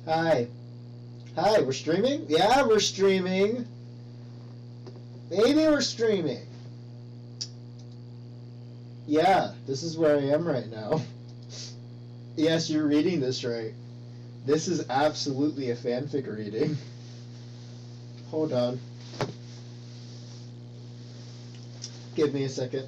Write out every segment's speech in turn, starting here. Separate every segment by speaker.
Speaker 1: Hi. Hi, we're streaming? Yeah, we're streaming. Maybe we're streaming. Yeah, this is where I am right now. Yes, you're reading this right. This is absolutely a fanfic reading. Hold on. Give me a second.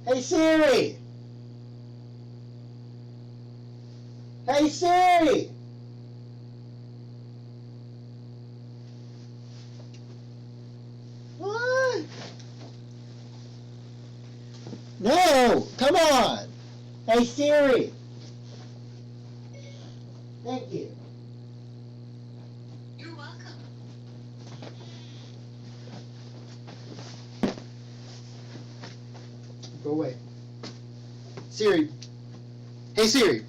Speaker 1: Hey Siri! Hey Siri! What? No! Come on! Hey Siri! Thank you.
Speaker 2: You're welcome.
Speaker 1: Go away. Siri. Hey Siri.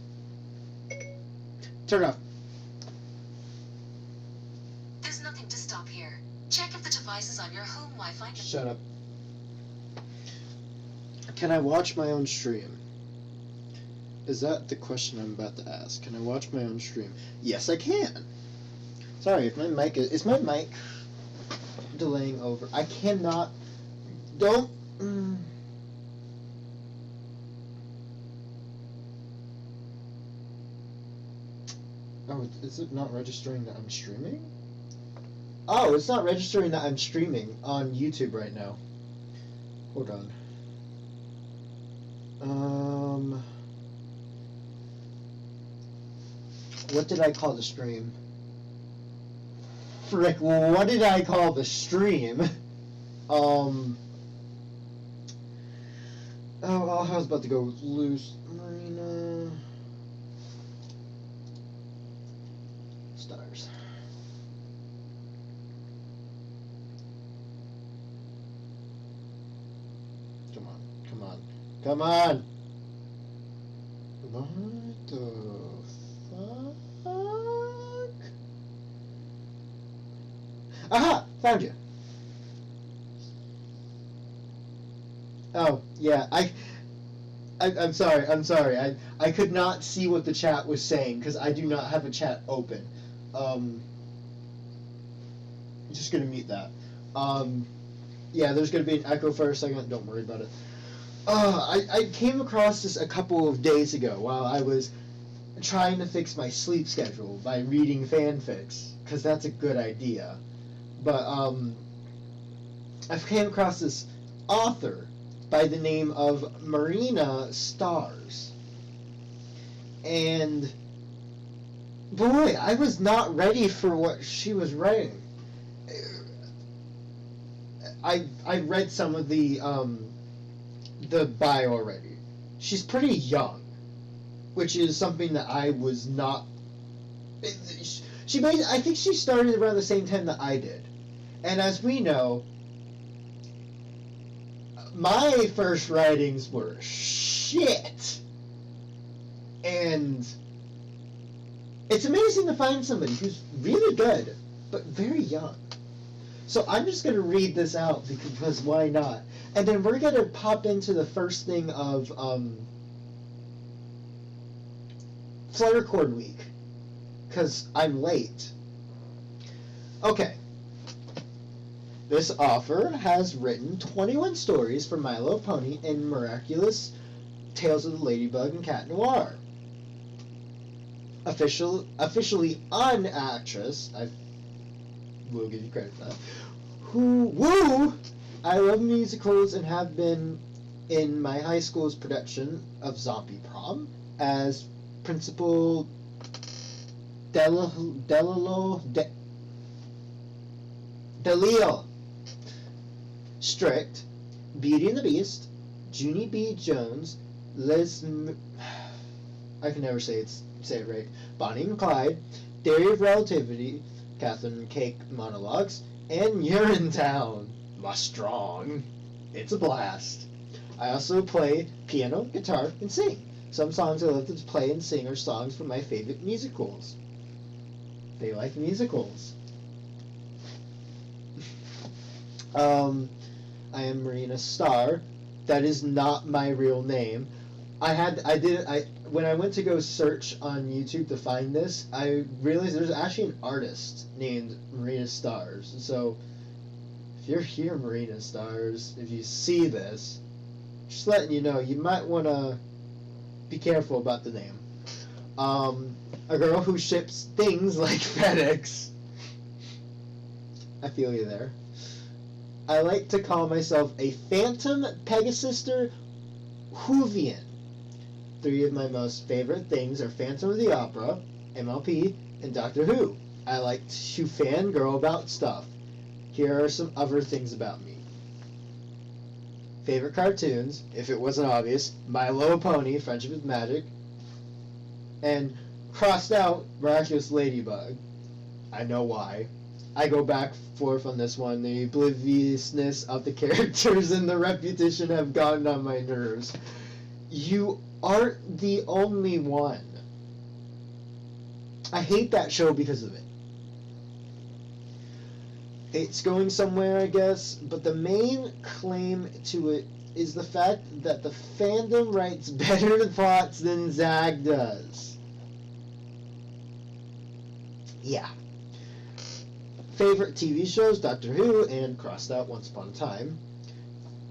Speaker 1: Turn it off.
Speaker 2: There's nothing to stop here. Check if the device is on your home Wi-Fi.
Speaker 1: Shut up. Can I watch my own stream? Is that the question I'm about to ask? Can I watch my own stream? Yes, I can. Sorry, if my mic is my mic delaying over? I cannot. Don't. Oh, is it not registering that I'm streaming? Oh, it's not registering that I'm streaming on YouTube right now. Hold on. What did I call the stream? Frick, what did I call the stream? Oh, I was about to go loose. Marina Stars. Come on, come on, come on! What the fuck? Aha! Found you! Oh, yeah, I'm sorry, I could not see what the chat was saying, because I do not have a chat open. Just gonna mute that. Yeah, there's gonna be an echo for a second, don't worry about it. I came across this a couple of days ago while I was trying to fix my sleep schedule by reading fanfics, because that's a good idea. But, I came across this author by the name of Marina Stars. And, boy, I was not ready for what she was writing. I read some of the bio already. She's pretty young, which is something that I was not. I think she started around the same time that I did, and as we know, my first writings were shit, and it's amazing to find somebody who's really good but very young. So I'm just going to read this out because why not? And then we're going to pop into the first thing of Fluttercord Week, because I'm late. Okay. This author has written 21 stories for My Little Pony and Miraculous Tales of the Ladybug and Cat Noir. Officially an actress, I will give you credit for that. I love musicals and have been in my high school's production of Zombie Prom as Principal Delio Strict, Beauty and the Beast, Junie B. Jones, I can never say it right, Bonnie and Clyde, Theory of Relativity, Catherine Cake Monologues, and Urinetown. My strong. It's a blast. I also play piano, guitar, and sing. Some songs I love to play and sing are songs from my favorite musicals. They like musicals. I am Marina Star. That is not my real name. When I went to go search on YouTube to find this, I realized there's actually an artist named Marina Stars. So, if you're here, Marina Stars, if you see this, just letting you know, you might want to be careful about the name. A girl who ships things like FedEx. I feel you there. I like to call myself a Phantom Pegasister Whovian. 3 of my most favorite things are Phantom of the Opera, MLP, and Doctor Who. I like to fangirl about stuff. Here are some other things about me. Favorite cartoons, if it wasn't obvious, My Little Pony, Friendship is Magic, and crossed out Miraculous Ladybug. I know why. I go back forth on this one. The obliviousness of the characters and the repetition have gotten on my nerves. You aren't the only one. I hate that show because of it. It's going somewhere, I guess, but the main claim to it is the fact that the fandom writes better plots than Zag does. Yeah. Favorite TV shows, Doctor Who and crossed out Once Upon a Time.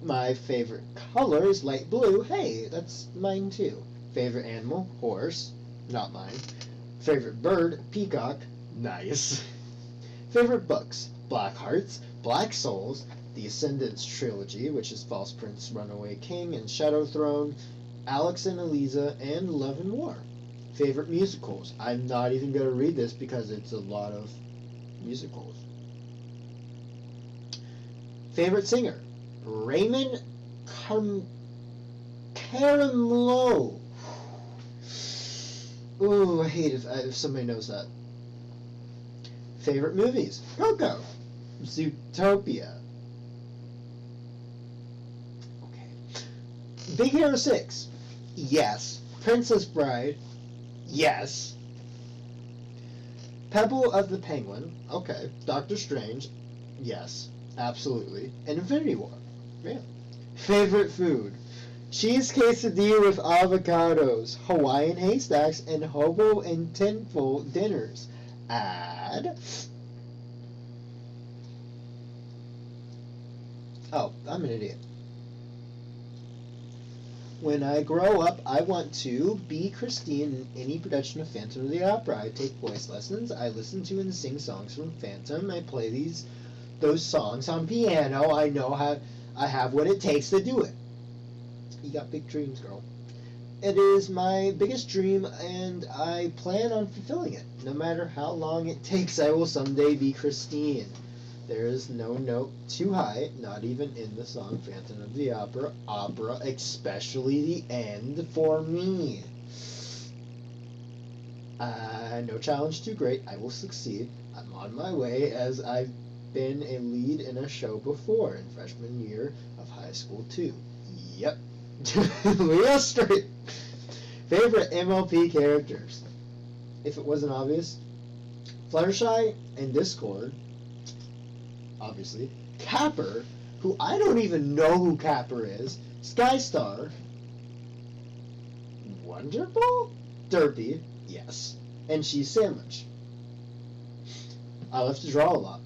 Speaker 1: My favorite color is light blue. Hey, that's mine too. Favorite animal, horse. Not mine. Favorite bird, peacock. Nice. Favorite books, Black Hearts, Black Souls, The Ascendants Trilogy, which is False Prince, Runaway King, and Shadow Throne, Alex and Eliza, and Love and War. Favorite musicals. I'm not even going to read this because it's a lot of musicals. Favorite singer, Raymond Caramlo. Ooh, I hate if somebody knows that. Favorite movies, Coco, Zootopia. Okay. Big Hero 6, yes. Princess Bride, yes. Pebble of the Penguin, okay. Doctor Strange, yes, absolutely. And Infinity War, yeah. Favorite food, cheese quesadilla with avocados, Hawaiian haystacks, and hobo and tinfoil dinners. Add. Oh, I'm an idiot. When I grow up, I want to be Christine in any production of Phantom of the Opera. I take voice lessons. I listen to and sing songs from Phantom. I play those songs on piano. I know how. I have what it takes to do it. You got big dreams, girl. It is my biggest dream, and I plan on fulfilling it. No matter how long it takes, I will someday be Christine. There is no note too high, not even in the song Phantom of the Opera, especially the end for me. No challenge too great, I will succeed. I'm on my way, as I've been a lead in a show before in freshman year of high school too. Yep. Leo straight. Favorite MLP characters. If it wasn't obvious, Fluttershy and Discord, obviously. Capper, who I don't even know who Capper is. Skystar. Wonderful? Derpy, yes. And Cheese Sandwich. I love to draw a lot.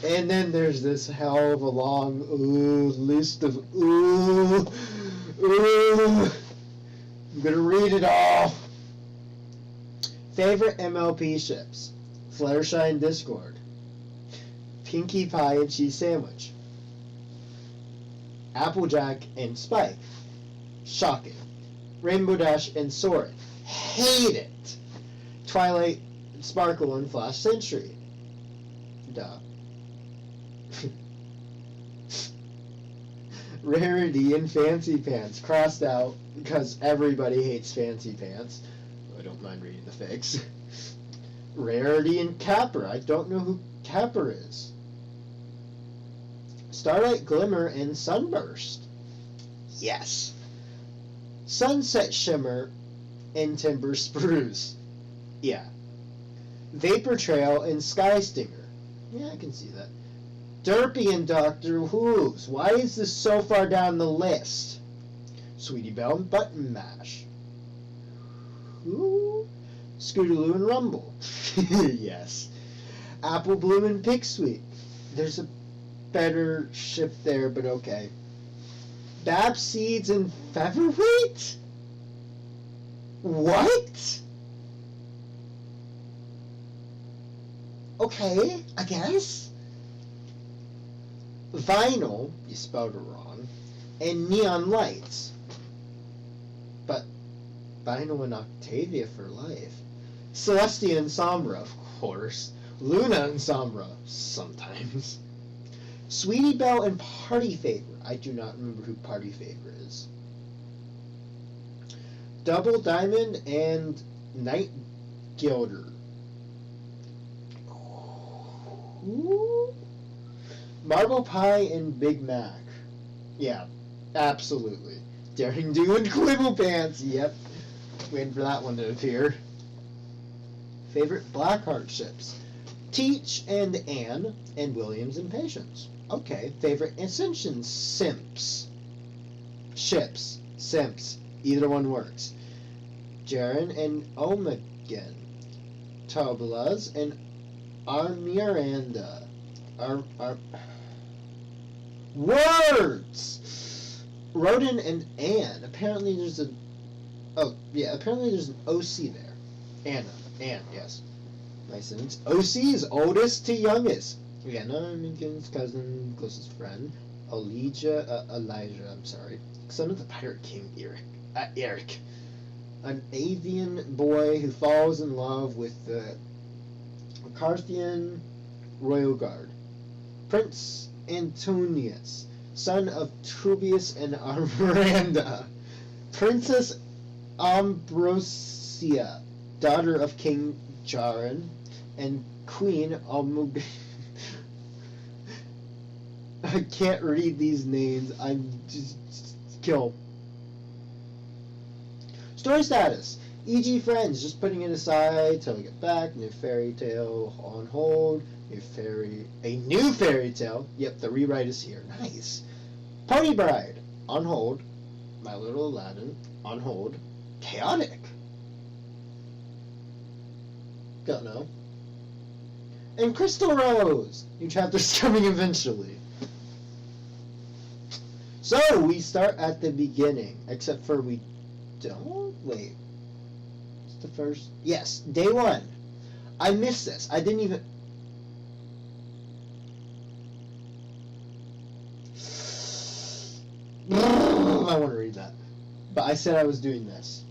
Speaker 1: And then there's this hell of a long list of I'm gonna read it all. Favorite MLP ships. Fluttershy and Discord. Pinkie Pie and Cheese Sandwich. Applejack and Spike. Shocking. Rainbow Dash and Soarin'. Hate it. Twilight, Sparkle, and Flash Sentry. Duh. Rarity and Fancy Pants. Crossed out because everybody hates Fancy Pants. I don't mind reading the fics. Rarity and Capper. I don't know who Capper is. Starlight Glimmer and Sunburst. Yes. Sunset Shimmer and Timber Spruce. Yeah. Vapor Trail and Sky Stinger. Yeah, I can see that. Derpy and Doctor Who's. Why is this so far down the list? Sweetie Belle and Button Mash. Who? Scootaloo and Rumble. Yes. Apple Bloom and Pig Sweet. There's a better ship there, but okay. Bab Seeds and Featherweight? What? Okay, I guess. Vinyl, you spelled it wrong, and Neon Lights. But Vinyl and Octavia for life. Celestia and Sombra, of course. Luna and Sombra, sometimes. Sweetie Belle and Party Favor. I do not remember who Party Favor is. Double Diamond and Night Gilder. Ooh. Marble Pie and Big Mac. Yeah, absolutely. Daring Do and Quibble Pants. Yep. Waiting for that one to appear. Favorite Blackheart ships. Teach and Anne and Williams and Patience. Okay. Favorite Ascension simps. Ships. Simps. Either one works. Jaren and Omegan. Tobolas and Armiranda. Words! Rodin and Anne. Apparently there's an OC there. Anne, yes. Nice sentence. OC is oldest to youngest. Vienna, Minkin's cousin, closest friend. Elijah, I'm sorry. Son of the Pirate King, Eric. An avian boy who falls in love with the Carthian royal guard. Prince Antonius, son of Trubius and Miranda. Princess Ambrosia, daughter of King Jaren, and Queen Almug. I can't read these names. I'm just kill. Story status. E.g. Friends, just putting it aside till we get back. New fairy tale on hold. A new fairy tale. Yep, the rewrite is here. Nice. Pony Bride on hold. My Little Aladdin on hold. Chaotic. Don't know. And Crystal Rose. New chapter's coming eventually. So we start at the beginning, except for we don't. Wait. It's the first. Yes, day one. I missed this. I didn't even. I want to read that. But I said I was doing this.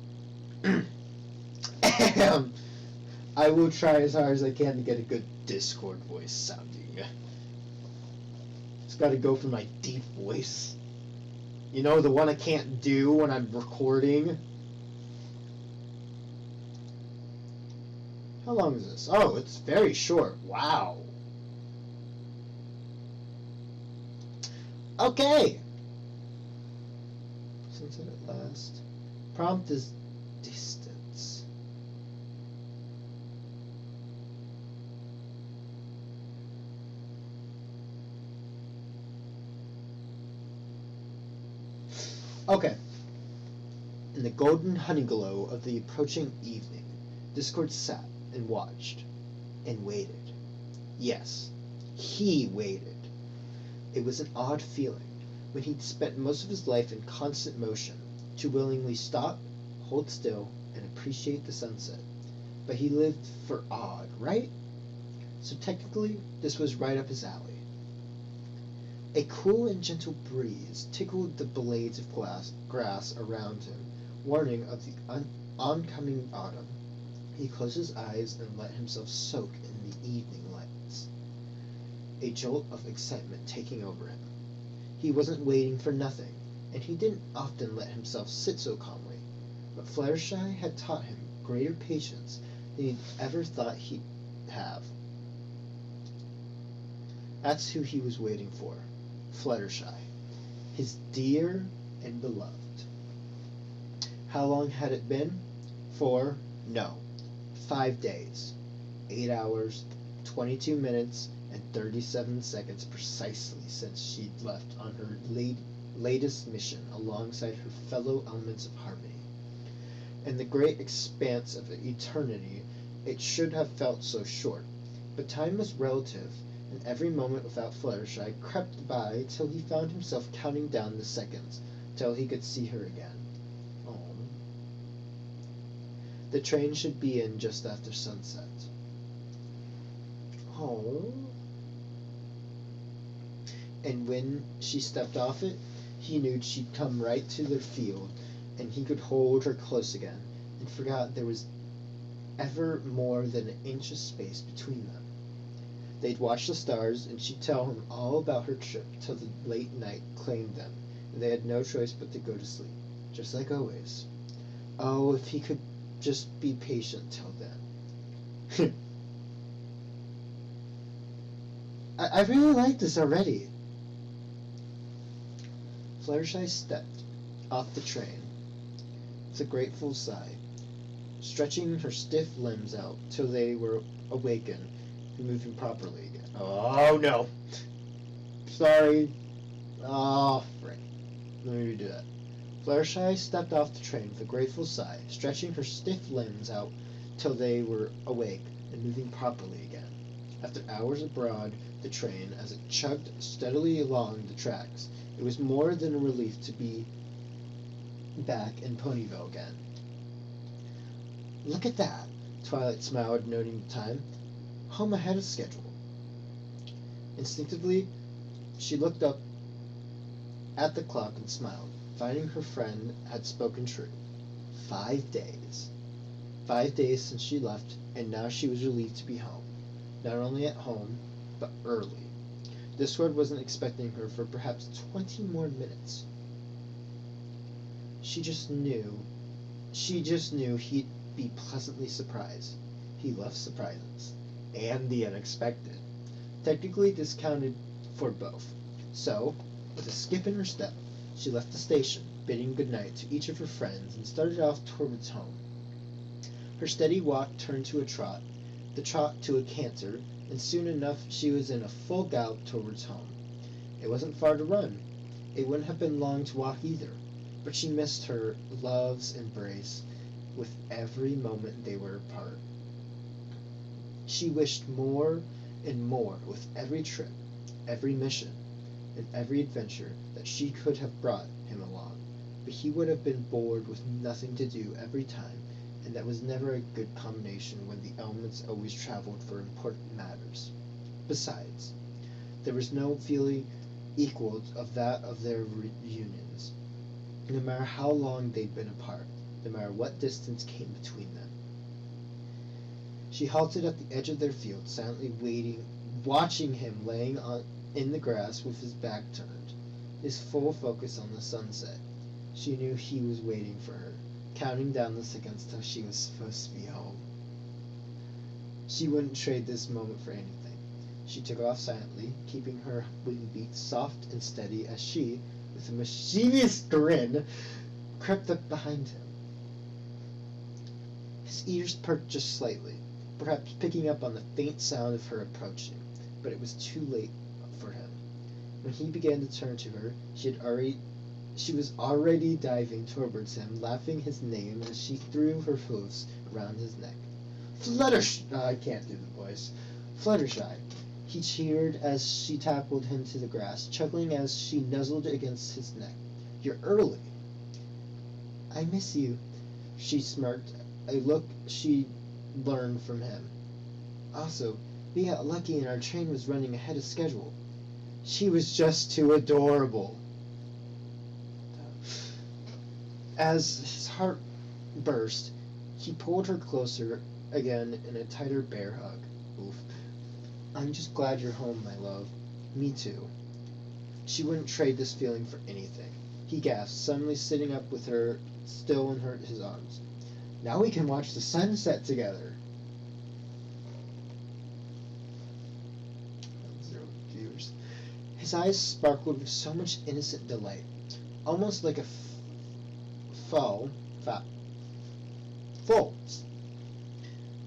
Speaker 1: I will try as hard as I can to get a good Discord voice sounding. Just gotta go for my deep voice. You know, the one I can't do when I'm recording. How long is this? Oh, it's very short. Wow. Okay. Sunset at last. Prompt is distance. Okay. In the golden honeyglow of the approaching evening, Discord sat and watched and waited. Yes, he waited. It was an odd feeling when he'd spent most of his life in constant motion, to willingly stop, hold still, and appreciate the sunset. But he lived for odd, right? So technically, this was right up his alley. A cool and gentle breeze tickled the blades of grass around him, warning of the oncoming autumn. He closed his eyes and let himself soak in the evening lights, a jolt of excitement taking over him. He wasn't waiting for nothing, and he didn't often let himself sit so calmly, but Fluttershy had taught him greater patience than he'd ever thought he'd have. That's who he was waiting for, Fluttershy, his dear and beloved. How long had it been? 5 days, 8 hours, 22 minutes, and 37 seconds precisely since she'd left on her latest mission alongside her fellow elements of harmony. In the great expanse of eternity, it should have felt so short, but time was relative, and every moment without Fluttershy crept by till he found himself counting down the seconds, till he could see her again. Oh. The train should be in just after sunset. Oh. And when she stepped off it, he knew she'd come right to their field, and he could hold her close again, and forgot there was ever more than an inch of space between them. They'd watch the stars, and she'd tell him all about her trip till the late night claimed them, and they had no choice but to go to sleep, just like always. Oh, if he could just be patient till then. I really like this already. Fluttershy stepped off the train with a grateful sigh, stretching her stiff limbs out till they were awakened and moving properly again. Oh no! Sorry. Oh, frick. Let me redo that. Fluttershy stepped off the train with a grateful sigh, stretching her stiff limbs out till they were awake and moving properly again. After hours aboard the train, as it chugged steadily along the tracks, it was more than a relief to be back in Ponyville again. Look at that! Twilight smiled, noting the time. Home ahead of schedule. Instinctively, she looked up at the clock and smiled, finding her friend had spoken true. 5 days. 5 days since she left, and now she was relieved to be home. Not only at home, but early. Discord wasn't expecting her for perhaps 20 more minutes. She just knew he'd be pleasantly surprised. He loved surprises. And the unexpected. Technically discounted for both. So, with a skip in her step, she left the station, bidding goodnight to each of her friends, and started off towards home. Her steady walk turned to a trot, the trot to a canter, and soon enough she was in a full gallop towards home. It wasn't far to run. It wouldn't have been long to walk either, but she missed her love's embrace with every moment they were apart. She wished more and more with every trip, every mission, and every adventure that she could have brought him along, but he would have been bored with nothing to do every time, and that was never a good combination when the elements always traveled for important matters. Besides, there was no feeling equal of that of their reunions, no matter how long they'd been apart, no matter what distance came between them. She halted at the edge of their field, silently waiting, watching him laying in the grass with his back turned, his full focus on the sunset. She knew he was waiting for her, counting down the seconds till she was supposed to be home. She wouldn't trade this moment for anything. She took off silently, keeping her wing beats soft and steady as she, with a mischievous grin, crept up behind him. His ears perked just slightly, perhaps picking up on the faint sound of her approaching, but it was too late for him. When he began to turn to her, she was already diving towards him, laughing his name as she threw her hoofs around his neck. I can't do the voice. Fluttershy. He cheered as she tackled him to the grass, chuckling as she nuzzled against his neck. You're early. I miss you, she smirked, a look she learned from him. Also, we got lucky and our train was running ahead of schedule. She was just too adorable. As his heart burst, he pulled her closer again in a tighter bear hug. Oof. I'm just glad you're home, my love. Me too. She wouldn't trade this feeling for anything. He gasped, suddenly sitting up with her still in his arms. Now we can watch the sunset together. 0 viewers. His eyes sparkled with so much innocent delight, almost like a foal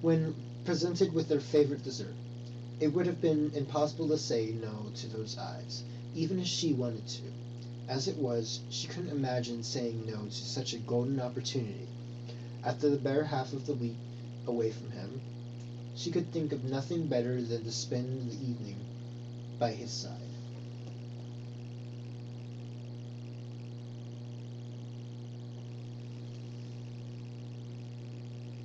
Speaker 1: when presented with their favorite dessert. It would have been impossible to say no to those eyes, even if she wanted to. As it was, she couldn't imagine saying no to such a golden opportunity. After the better half of the week away from him, she could think of nothing better than to spend the evening by his side.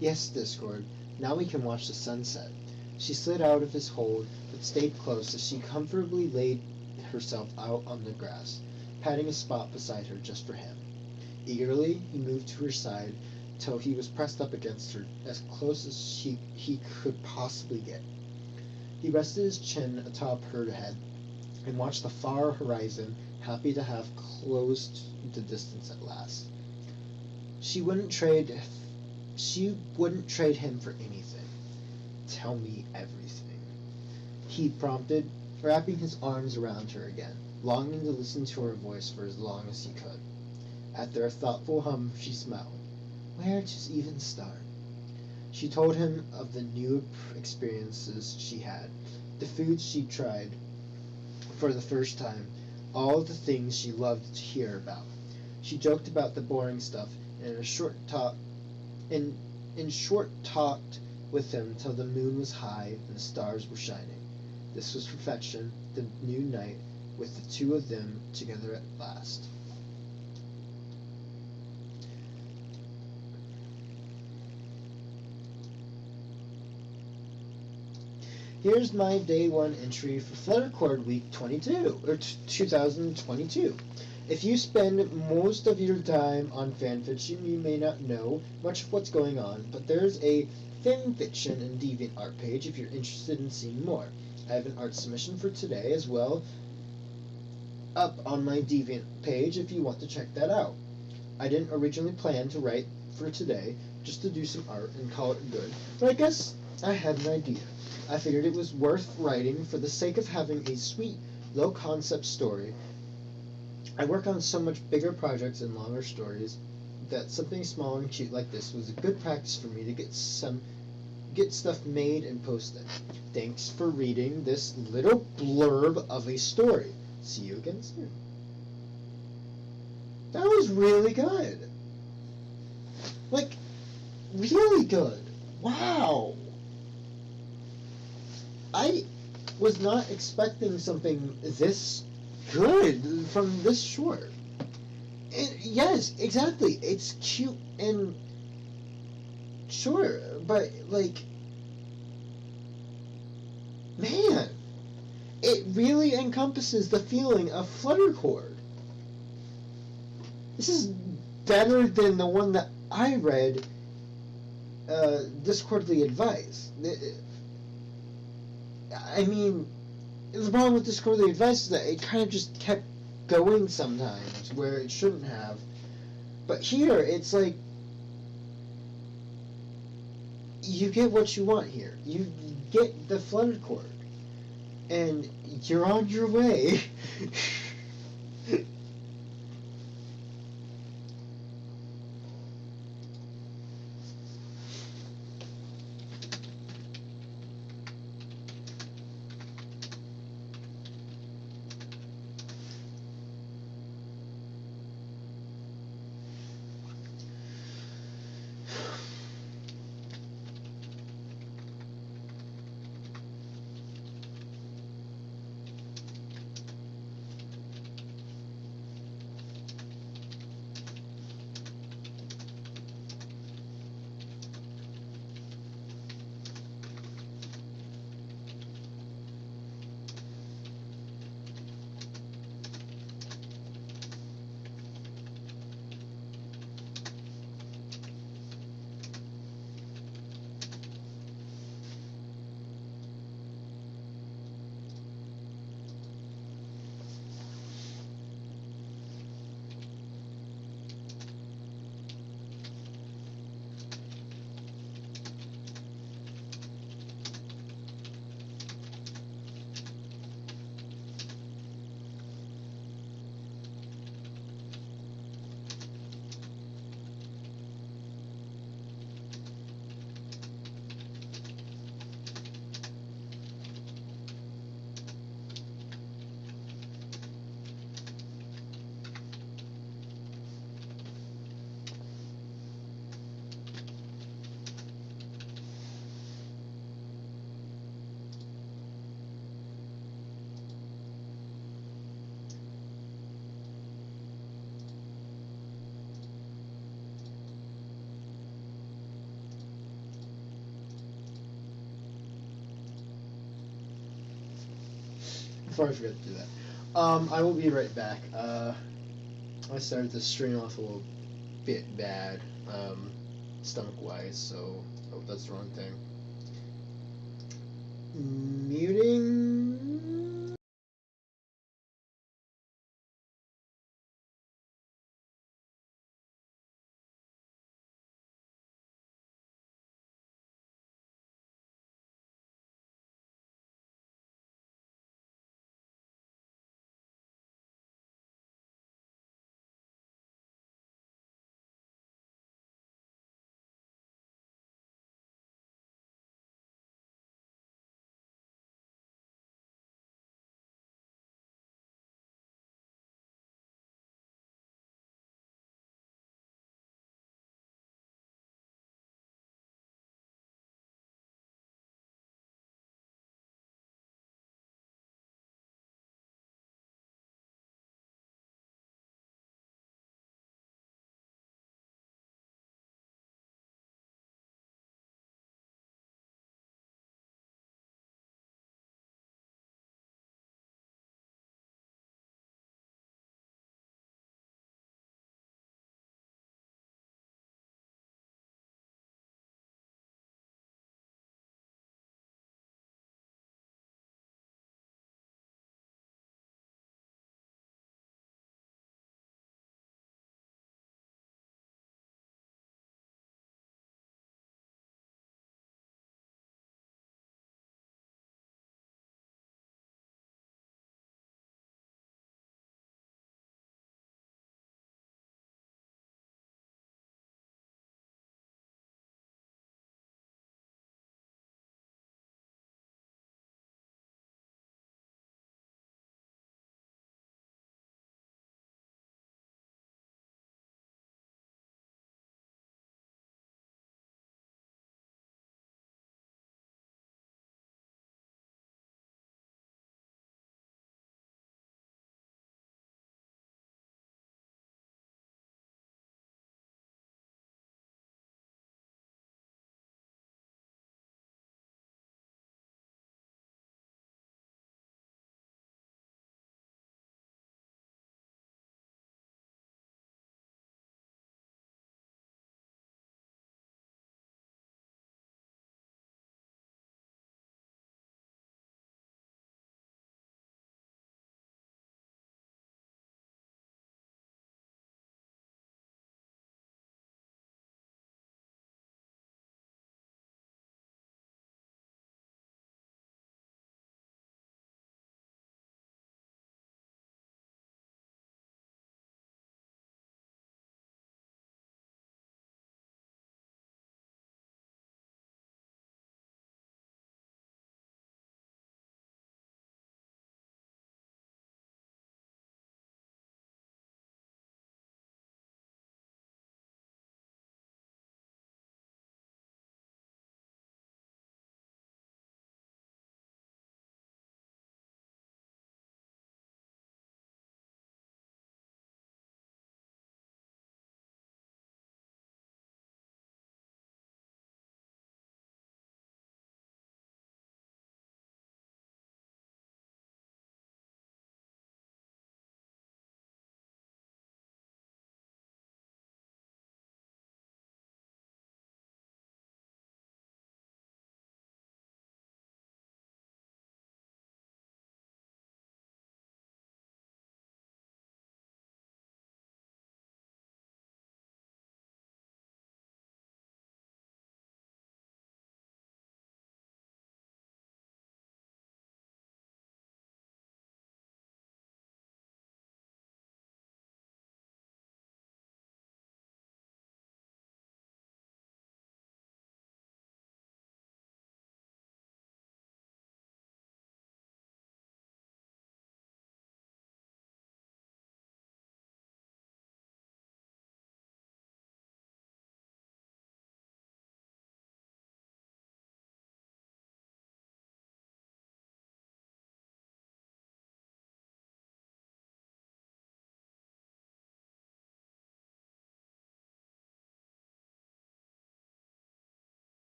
Speaker 1: Yes, Discord, now we can watch the sunset. She slid out of his hold, but stayed close as she comfortably laid herself out on the grass, patting a spot beside her just for him. Eagerly, he moved to her side till he was pressed up against her, as close as he could possibly get. He rested his chin atop her head and watched the far horizon, happy to have closed the distance at last. She wouldn't trade him for anything. Tell me everything, he prompted, wrapping his arms around her again, longing to listen to her voice for as long as he could. After a thoughtful hum, she smiled. Where to even start? She told him of the new experiences she had, the foods she tried for the first time, all the things she loved to hear about. She joked about the boring stuff, and in short talked with him till the moon was high and the stars were shining. This was perfection, the new night, with the two of them together at last. Here's my day one entry for Fluttercord Week 2022. If you spend most of your time on fanfiction, you may not know much of what's going on, but there's a Fanfiction and DeviantArt page if you're interested in seeing more. I have an art submission for today as well up on my Deviant page if you want to check that out. I didn't originally plan to write for today, just to do some art and call it good, but I guess I had an idea. I figured it was worth writing for the sake of having a sweet, low-concept story. I work on so much bigger projects and longer stories that something small and cute like this was a good practice for me to get stuff made and posted. Thanks for reading this little blurb of a story. See you again soon. That was really good. Like, really good. Wow. I was not expecting something this good from this short. Yes, exactly. It's cute and short, but like, man, it really encompasses the feeling of Fluttercord. This is better than the one that I read, Discordly Advice. I mean, the problem with Discordly Advice is that it kind of just kept going sometimes where it shouldn't have. But here, it's like, you get what you want here. You get the Fluttercord. And you're on your way. before I forget to do that. I will be right back. I started the stream off a little bit bad, stomach-wise, so that's the wrong thing. Muting.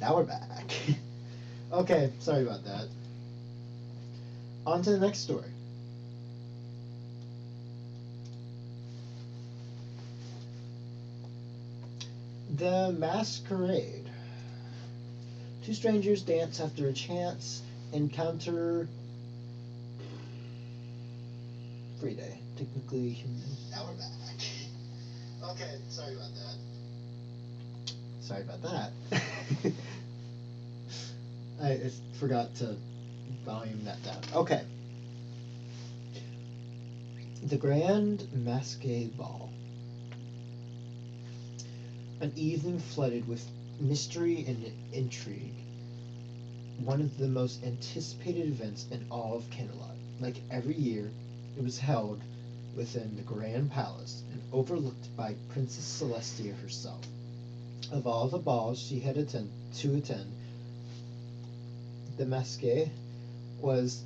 Speaker 1: Now we're back. Okay, sorry about that. On to the next story. The Masquerade. Two strangers dance after a chance encounter. Free day. Technically human. Now we're back. Okay, sorry about that. Sorry about that. I forgot to volume that down. Okay. The Grand Masque Ball. An evening flooded with mystery and intrigue. One of the most anticipated events in all of Camelot. Like every year, it was held within the Grand Palace and overlooked by Princess Celestia herself. Of all the balls she had to attend, the Masque was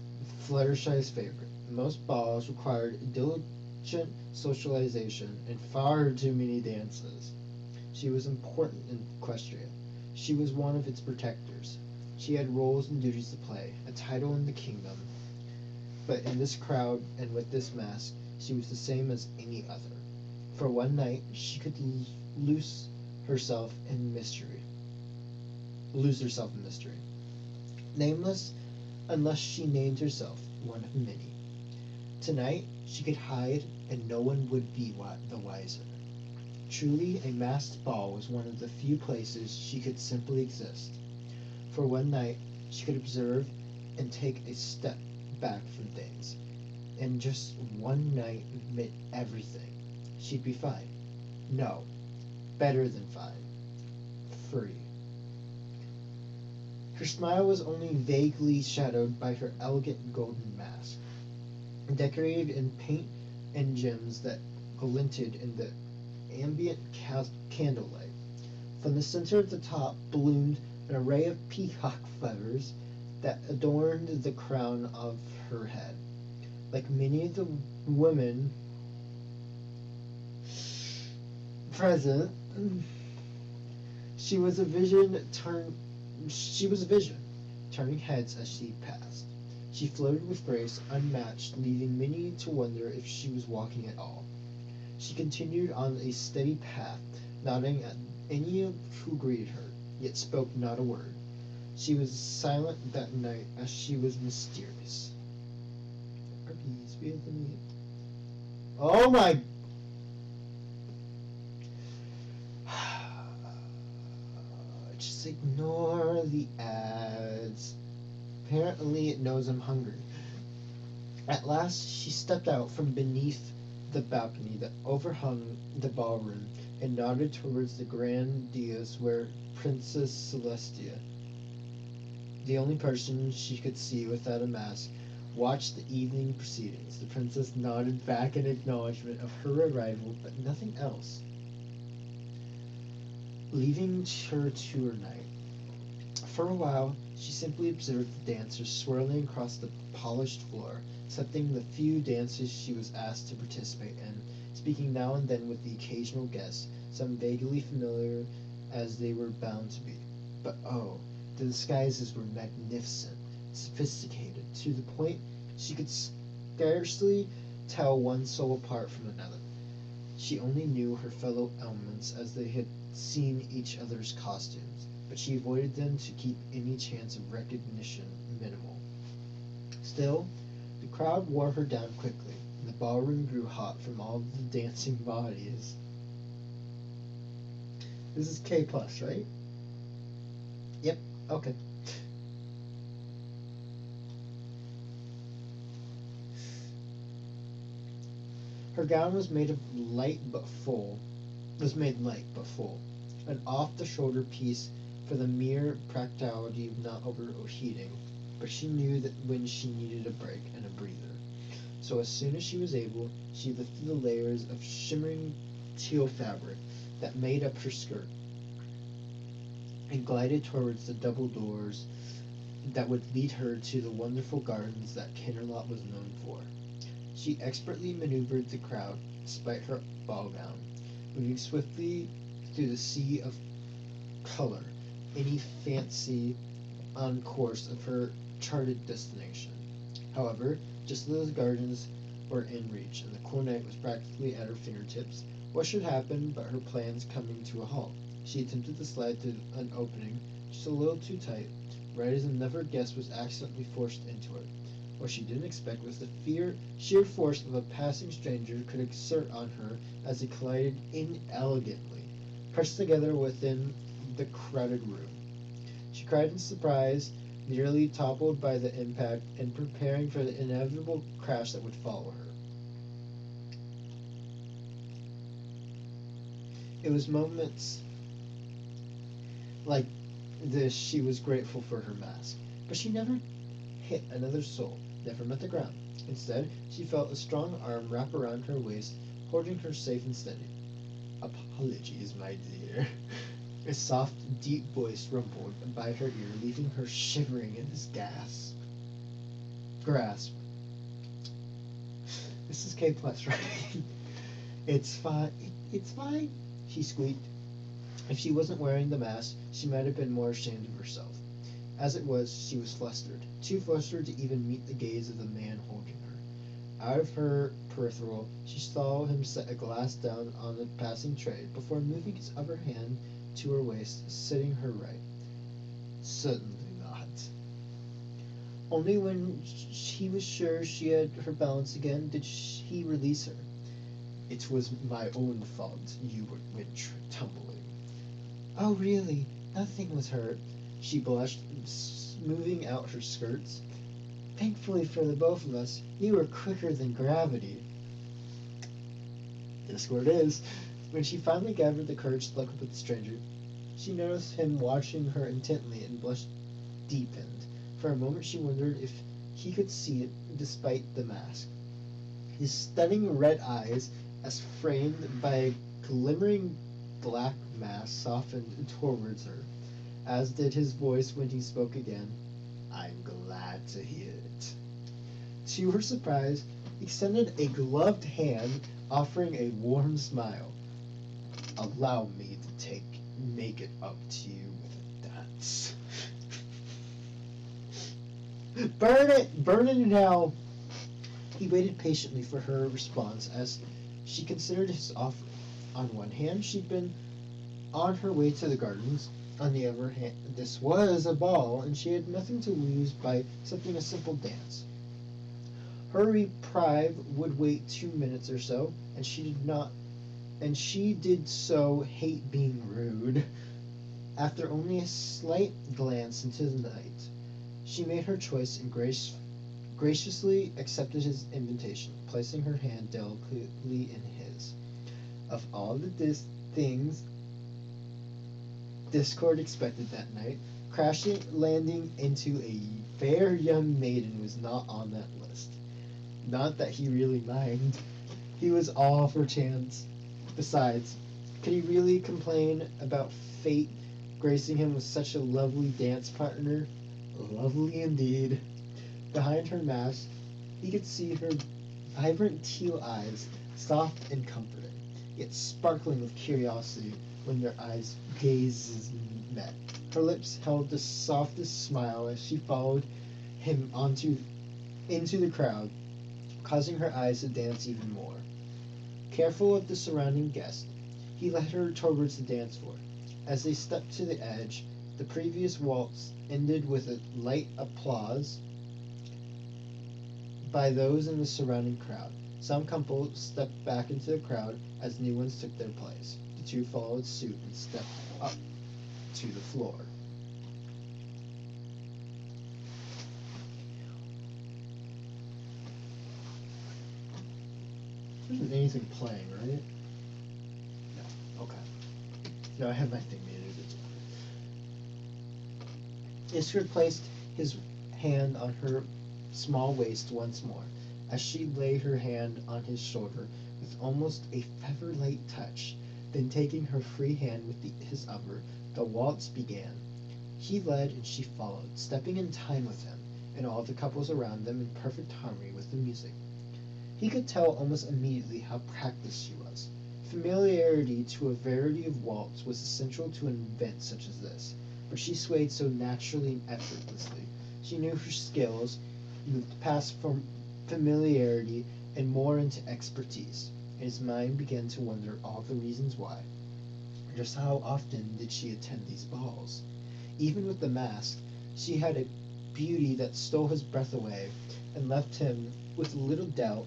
Speaker 1: Fluttershy's favorite. Most balls required diligent socialization and far too many dances. She was important in Equestria. She was one of its protectors. She had roles and duties to play, a title in the kingdom. But in this crowd and with this mask, she was the same as any other. For one night, she could lose herself in mystery. Nameless, unless she named herself one of many. Tonight, she could hide, and no one would be the wiser. Truly, a masked ball was one of the few places she could simply exist. For one night, she could observe and take a step back from things. And just one night meant everything. She'd be fine. No, better than fine. Free. Her smile was only vaguely shadowed by her elegant golden mask, decorated in paint and gems that glinted in the ambient candlelight. From the center of the top bloomed an array of peacock feathers that adorned the crown of her head. Like many of the women present, she was a vision, turning heads as she passed. She floated with grace unmatched, leaving many to wonder if she was walking at all. She continued on a steady path, nodding at any who greeted her, yet spoke not a word. She was silent that night as she was mysterious. Oh my! Just ignore the ads. Apparently it knows I'm hungry. At last she stepped out from beneath the balcony that overhung the ballroom and nodded towards the grand dais where Princess Celestia, the only person she could see without a mask, watched the evening proceedings. The princess nodded back in acknowledgement of her arrival, but nothing else. Leaving her to her night. For a while, she simply observed the dancers swirling across the polished floor, accepting the few dances she was asked to participate in, speaking now and then with the occasional guest, some vaguely familiar as they were bound to be. But oh, the disguises were magnificent, sophisticated, to the point she could scarcely tell one soul apart from another. She only knew her fellow elements as they had seen each other's costumes, but she avoided them to keep any chance of recognition minimal. Still, the crowd wore her down quickly, and the ballroom grew hot from all the dancing bodies. This is K+, right? Yep, okay. Her gown was made light but full, an off-the-shoulder piece for the mere practicality of not overheating, but she knew that when she needed a break and a breather. So as soon as she was able, she lifted the layers of shimmering teal fabric that made up her skirt and glided towards the double doors that would lead her to the wonderful gardens that Camelot was known for. She expertly maneuvered the crowd despite her ball gown, moving swiftly through the sea of color any fancy on course of her charted destination. However, just as those gardens were in reach and the cool night was practically at her fingertips, what should happen but her plans coming to a halt? She attempted to slide through an opening just a little too tight, right as another guest was accidentally forced into it. What she didn't expect was the sheer force of a passing stranger could exert on her as they collided inelegantly, pressed together within the crowded room. She cried in surprise, nearly toppled by the impact, and preparing for the inevitable crash that would follow her. It was moments like this she was grateful for her mask, but she never hit another soul, never met the ground. Instead, she felt a strong arm wrap around her waist, holding her safe and steady. "Apologies, my dear." A soft, deep voice rumbled by her ear, leaving her shivering in his grasp. This is K plus, right? It's fine. It's fine, she squeaked. If she wasn't wearing the mask, she might have been more ashamed of herself. As it was, she was flustered, too flustered to even meet the gaze of the man holding her. Out of her peripheral, she saw him set a glass down on a passing tray before moving his other hand to her waist, sitting her right. Certainly not. Only when he was sure she had her balance again did he release her. "It was my own fault you went tumbling." "Oh, really? Nothing was hurt," she blushed, smoothing out her skirts. "Thankfully for the both of us, you were quicker than gravity." Just where it is. When she finally gathered the courage to look up at the stranger, she noticed him watching her intently and blush deepened. For a moment she wondered if he could see it despite the mask. His stunning red eyes, as framed by a glimmering black mask, softened towards her, as did his voice when he spoke again. "I'm glad to hear it." To her surprise, he extended a gloved hand, offering a warm smile. "Allow me to make it up to you with a dance." Burn it in hell! He waited patiently for her response as she considered his offer. On one hand, she'd been on her way to the gardens. On the other hand, this was a ball, and she had nothing to lose by accepting a simple dance. Her reprieve would wait 2 minutes or so, and she did so hate being rude. After only a slight glance into the night, she made her choice and graciously accepted his invitation, placing her hand delicately in his. Of all the things Discord expected that night, landing into a fair young maiden was not on that list. Not that he really minded. He was all for chance. Besides, could he really complain about fate gracing him with such a lovely dance partner? Lovely indeed. Behind her mask, he could see her vibrant teal eyes, soft and comforting, yet sparkling with curiosity when their gazes met. Her lips held the softest smile as she followed him into the crowd, causing her eyes to dance even more. Careful of the surrounding guests, he led her towards the dance floor. As they stepped to the edge, the previous waltz ended with a light applause by those in the surrounding crowd. Some couples stepped back into the crowd as new ones took their place. The two followed suit and stepped up to the floor. There isn't anything playing, right? No. Okay. No, I have my thing muted. Isker placed his hand on her small waist once more, as she laid her hand on his shoulder with almost a feather-light touch. Then taking her free hand with his other, the waltz began. He led and she followed, stepping in time with him, and all the couples around them in perfect harmony with the music. He could tell almost immediately how practiced she was. Familiarity to a variety of waltz was essential to an event such as this. but she swayed so naturally and effortlessly. She knew her skills, moved past from familiarity and more into expertise, and his mind began to wonder all the reasons why. Just how often did she attend these balls? Even with the mask, she had a beauty that stole his breath away and left him with little doubt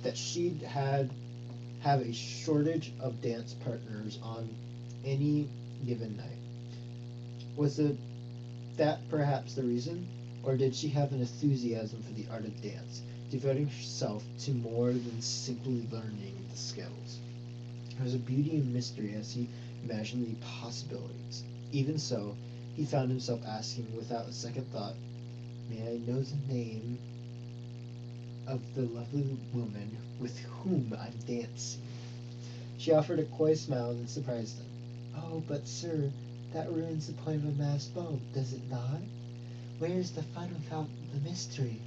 Speaker 1: that she'd have a shortage of dance partners on any given night. Was that perhaps the reason? Or did she have an enthusiasm for the art of dance, devoting herself to more than simply learning the skills? There was a beauty and mystery as he imagined the possibilities. Even so, he found himself asking without a second thought, "May I know the name of the lovely woman with whom I'm dancing?" She offered a coy smile and surprised him. "Oh, but sir, that ruins the point of a masked ball, does it not? Where's the fun without the mystery?"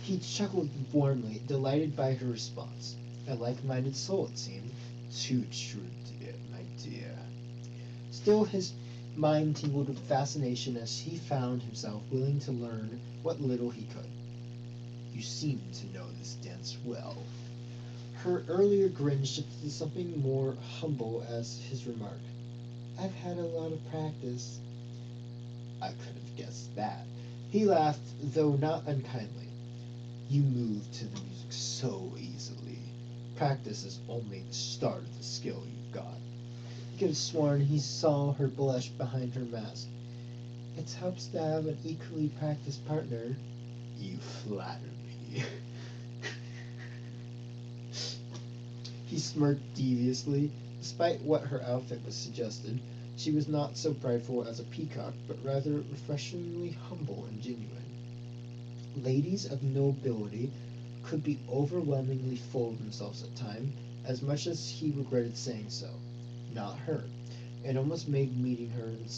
Speaker 1: He chuckled warmly, delighted by her response. A like-minded soul, it seemed. Too true, dear, my dear. Still, his mind tingled with fascination as he found himself willing to learn what little he could. "You seem to know this dance well." Her earlier grin shifted to something more humble as his remark. "I've had a lot of practice." "I could have guessed that." He laughed, though not unkindly. "You move to the music so easily. Practice is only the start of the skill you've got." He could have sworn he saw her blush behind her mask. "It helps to have an equally practiced partner." "You flatter me." He smirked deviously. Despite what her outfit was suggested, she was not so prideful as a peacock, but rather refreshingly humble and genuine. Ladies of nobility could be overwhelmingly full of themselves at times, as much as he regretted saying so. Not her. It almost made meeting her in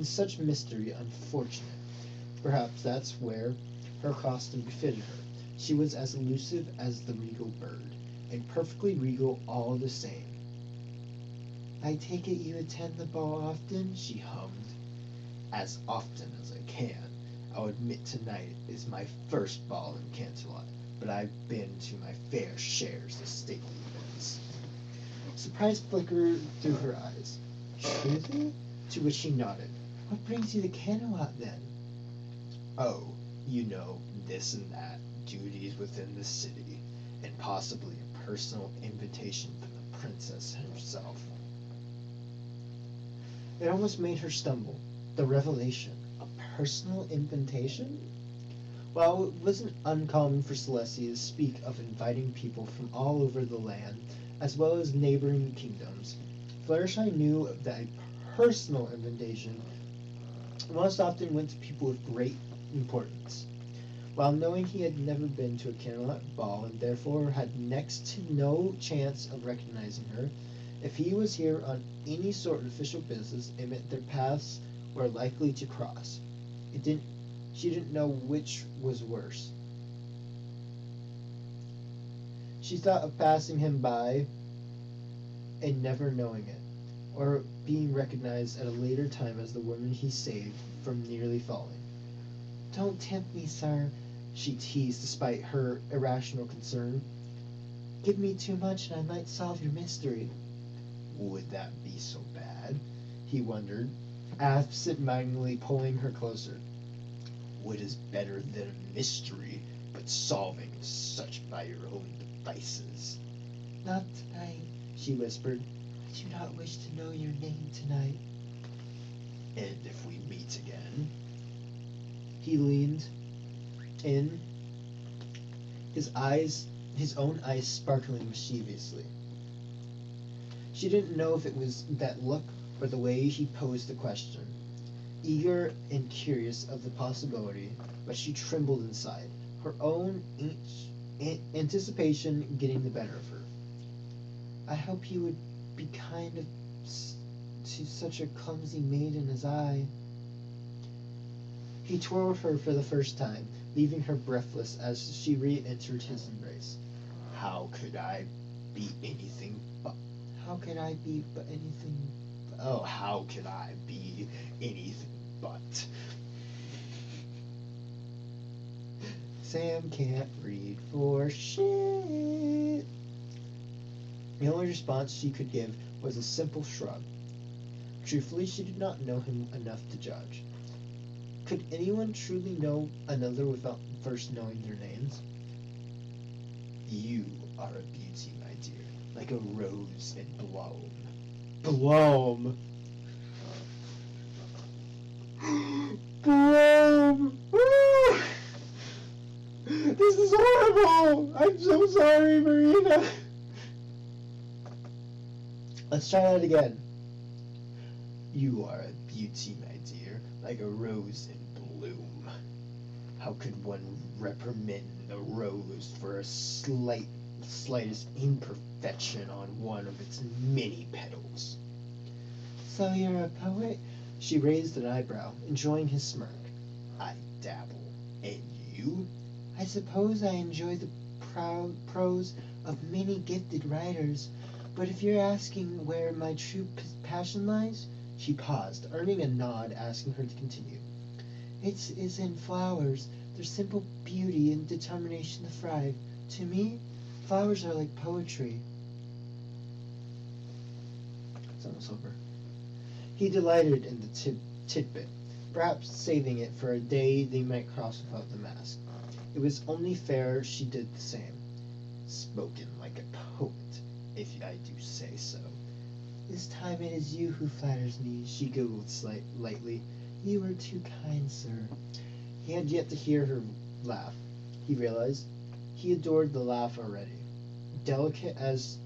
Speaker 1: such mystery unfortunate. Perhaps that's where her costume befitted her. She was as elusive as the regal bird, and perfectly regal all the same. "I take it you attend the ball often?" she hummed. "As often as I can. I'll admit tonight is my first ball in Canterlot, but I've been to my fair shares of stately events." Surprise flickered through her eyes. "Truly?" To which she nodded. "What brings you to Canterlot, then?" "Oh, you know, this and that, duties within the city, and possibly a personal invitation from the princess herself." It almost made her stumble. The revelation. A personal invitation? While it wasn't uncommon for Celestia to speak of inviting people from all over the land, as well as neighboring kingdoms, Fluttershy knew that a personal invitation most often went to people with great importance. While knowing he had never been to a Camelot ball and therefore had next to no chance of recognizing her, if he was here on any sort of official business, it meant their paths were likely to cross. She didn't know which was worse. She thought of passing him by and never knowing it, or being recognized at a later time as the woman he saved from nearly falling. "Don't tempt me, sir," she teased despite her irrational concern. "Give me too much and I might solve your mystery." "Would that be so bad?" he wondered, absent-mindedly pulling her closer. "What is better than a mystery but solving such by your own devices?" "Not tonight," she whispered. "I do not wish to know your name tonight." "And if we meet again?" He leaned in, his own eyes sparkling mischievously. She didn't know if it was that look or the way he posed the question, eager and curious of the possibility, but she trembled inside, her own anticipation getting the better of her. "I hope you would be kind to such a clumsy maiden as I." He twirled her for the first time, leaving her breathless as she re-entered his embrace. How could I be anything but Oh, how could I be anything but? Sam can't read for shit. The only response she could give was a simple shrug. Truthfully, she did not know him enough to judge. Could anyone truly know another without first knowing their names? You are a beauty, my dear, like a rose in bloom. Bloom! Bloom! This is horrible! I'm so sorry, Marina! Let's try that again. You are a beauty, my dear, like a rose in bloom. How could one reprimand a rose for a slightest imperfection on one of its many petals? So you're a poet? She raised an eyebrow, enjoying his smirk. I dabble. And you? I suppose I enjoy the prose of many gifted writers, but if you're asking where my true passion lies, she paused, earning a nod, asking her to continue. It is in flowers, their simple beauty and determination to thrive. To me, flowers are like poetry. It's almost over. He delighted in the tidbit, perhaps saving it for a day they might cross without the mask. It was only fair she did the same. Spoken like a poet, if I do say so. This time it is you who flatters me, she giggled lightly. You are too kind, sir. He had yet to hear her laugh. He realized he adored the laugh already. Delicate as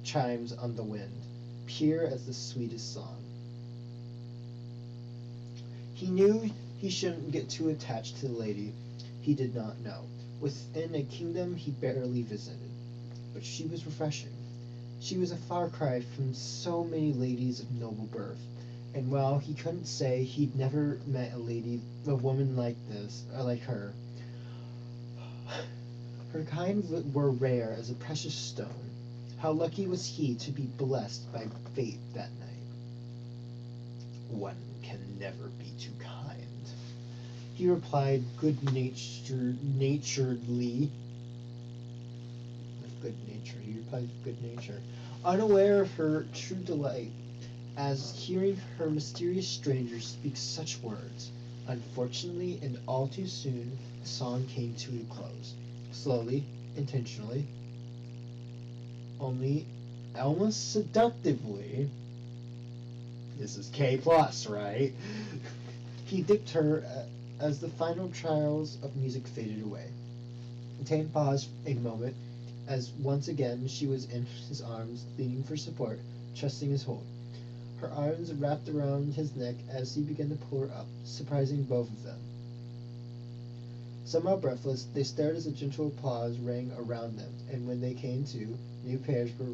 Speaker 1: chimes on the wind, pure as the sweetest song. He knew he shouldn't get too attached to the lady he did not know, within a kingdom he barely visited. But she was refreshing. She was a far cry from so many ladies of noble birth, and while he couldn't say he'd never met a woman like this, or like her, her kind were rare as a precious stone. How lucky was he to be blessed by fate that night. One can never be too kind, he replied good-naturedly. With good nature, he replied with good nature, unaware of her true delight, as hearing her mysterious stranger speak such words. Unfortunately, and all too soon, the song came to a close. Slowly, intentionally, only almost seductively. This is K+, right? He dipped her as the final trials of music faded away. Tane paused a moment, as once again she was in his arms, leaning for support, trusting his hold. Her arms wrapped around his neck as he began to pull her up, surprising both of them. Somewhat breathless, they stared as a gentle applause rang around them, and when they came to, new pairs were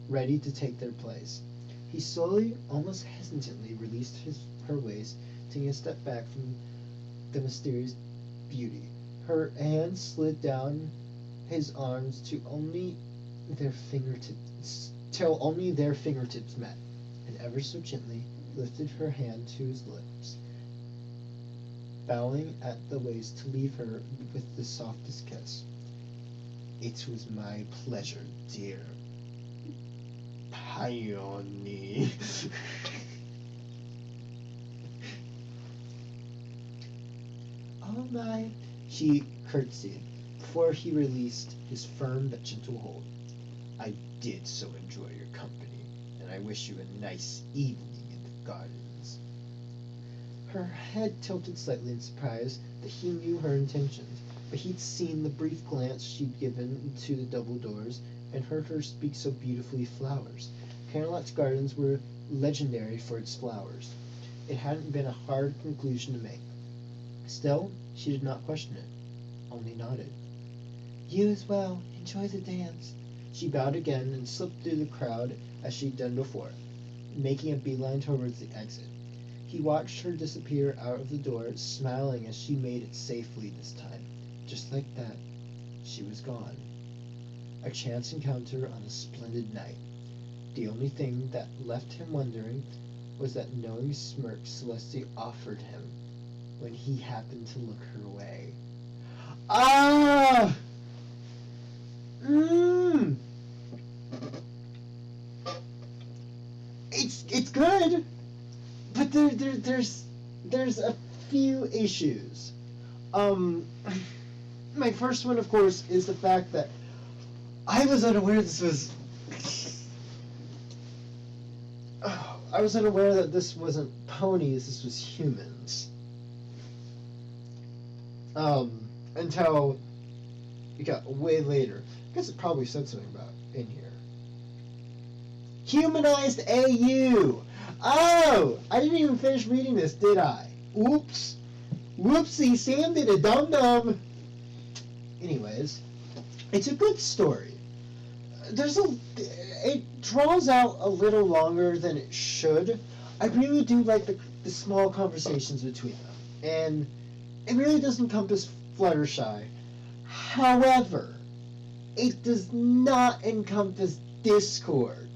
Speaker 1: ready to take their place. He slowly, almost hesitantly, released her waist, taking a step back from the mysterious beauty. Her hands slid down his arms till only their fingertips met, and ever so gently lifted her hand to his lips, bowing at the waist to leave her with the softest kiss. It was my pleasure, dear Peony. Oh my, she curtsied, before he released his firm but gentle hold. I did so enjoy your company, and I wish you a nice evening in the gardens. Her head tilted slightly in surprise that he knew her intentions, but he'd seen the brief glance she'd given to the double doors, and heard her speak so beautifully of flowers. Camelot's gardens were legendary for its flowers. It hadn't been a hard conclusion to make. Still, she did not question it, only nodded. You as well. Enjoy the dance. She bowed again and slipped through the crowd as she'd done before, making a beeline towards the exit. He watched her disappear out of the door, smiling as she made it safely this time. Just like that, she was gone. A chance encounter on a splendid night. The only thing that left him wondering was that knowing smirk Celeste offered him when he happened to look her way. Ah! Mmm! It's good, but there's a few issues. My first one, of course, is the fact that I was unaware this was. I was unaware that this wasn't ponies, this was humans. Until it got way later. I guess it probably said something about it in here. Humanized AU! Oh! I didn't even finish reading this, did I? Oops. Whoopsie, Sam did a dum-dum. Anyways, it's a good story. It draws out a little longer than it should. I really do like the small conversations between them. And it really does encompass Fluttershy. However, it does not encompass Discord.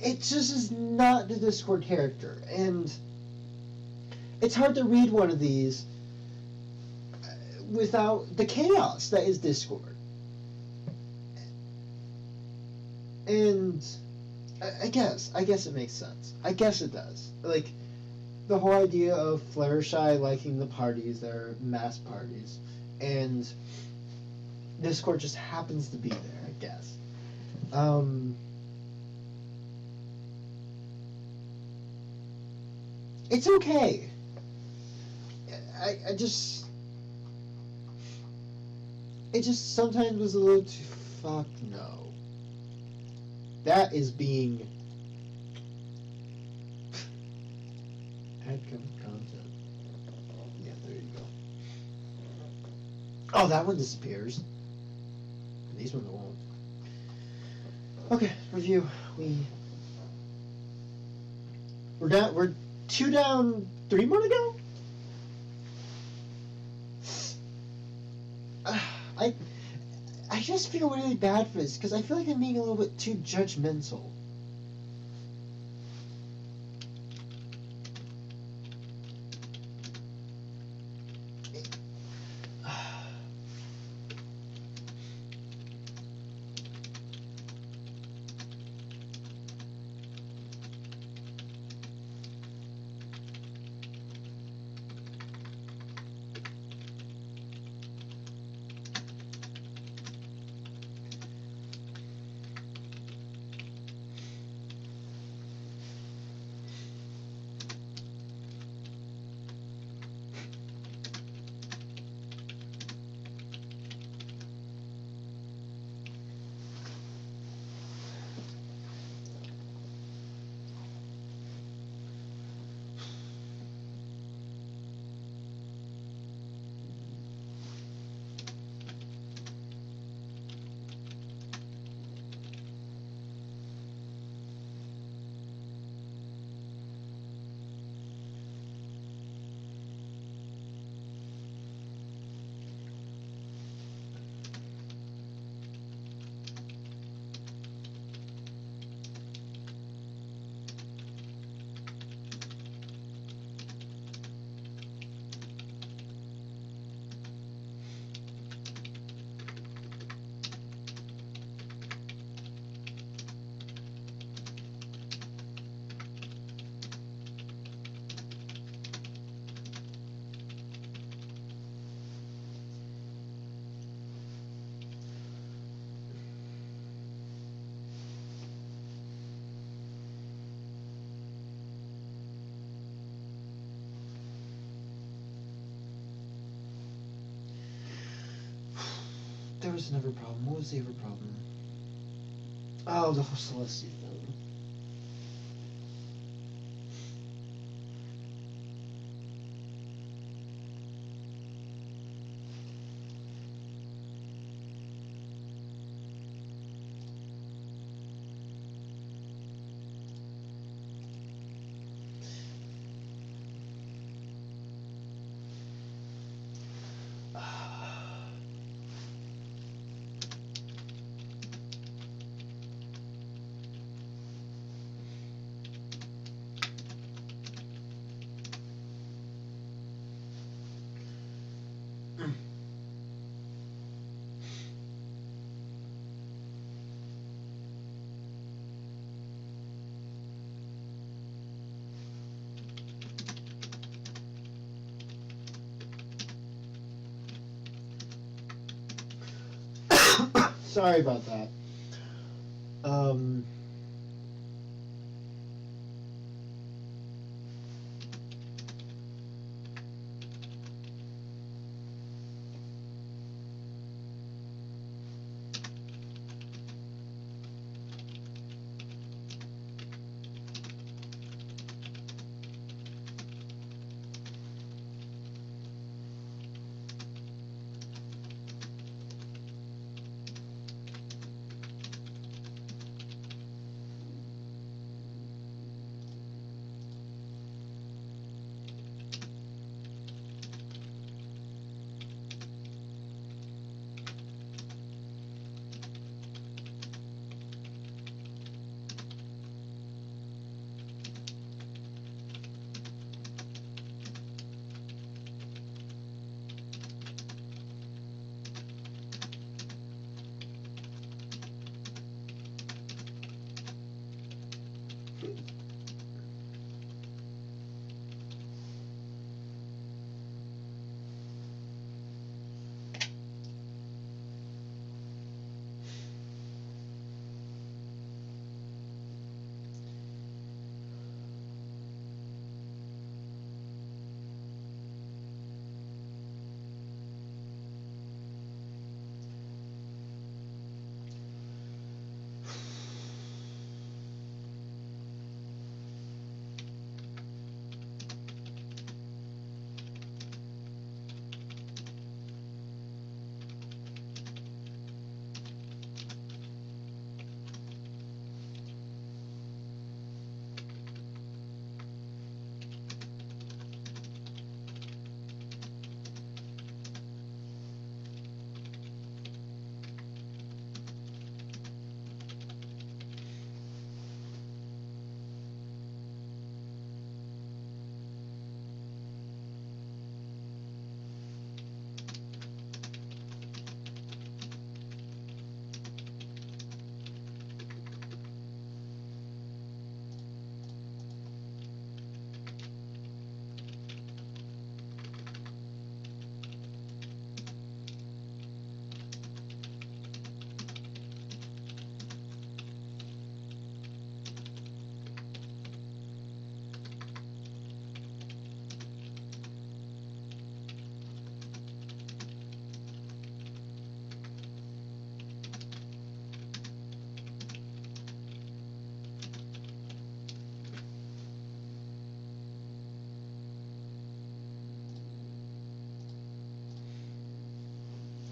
Speaker 1: It just is not the Discord character. And it's hard to read one of these without the chaos that is Discord. And I guess it makes sense. I guess it does. Like, the whole idea of Fluttershy liking the parties, their mass parties, and Discord just happens to be there, I guess. It's okay. It just sometimes was a little too fuck no. That is being add content. Yeah, there you go. Oh, that one disappears. These ones won't. Okay, review. We're 2 down, 3 more to go. I just feel really bad for this because I feel like I'm being a little bit too judgmental. There was another problem. What was the other problem? Oh, the whole Celestia thing. Sorry about that.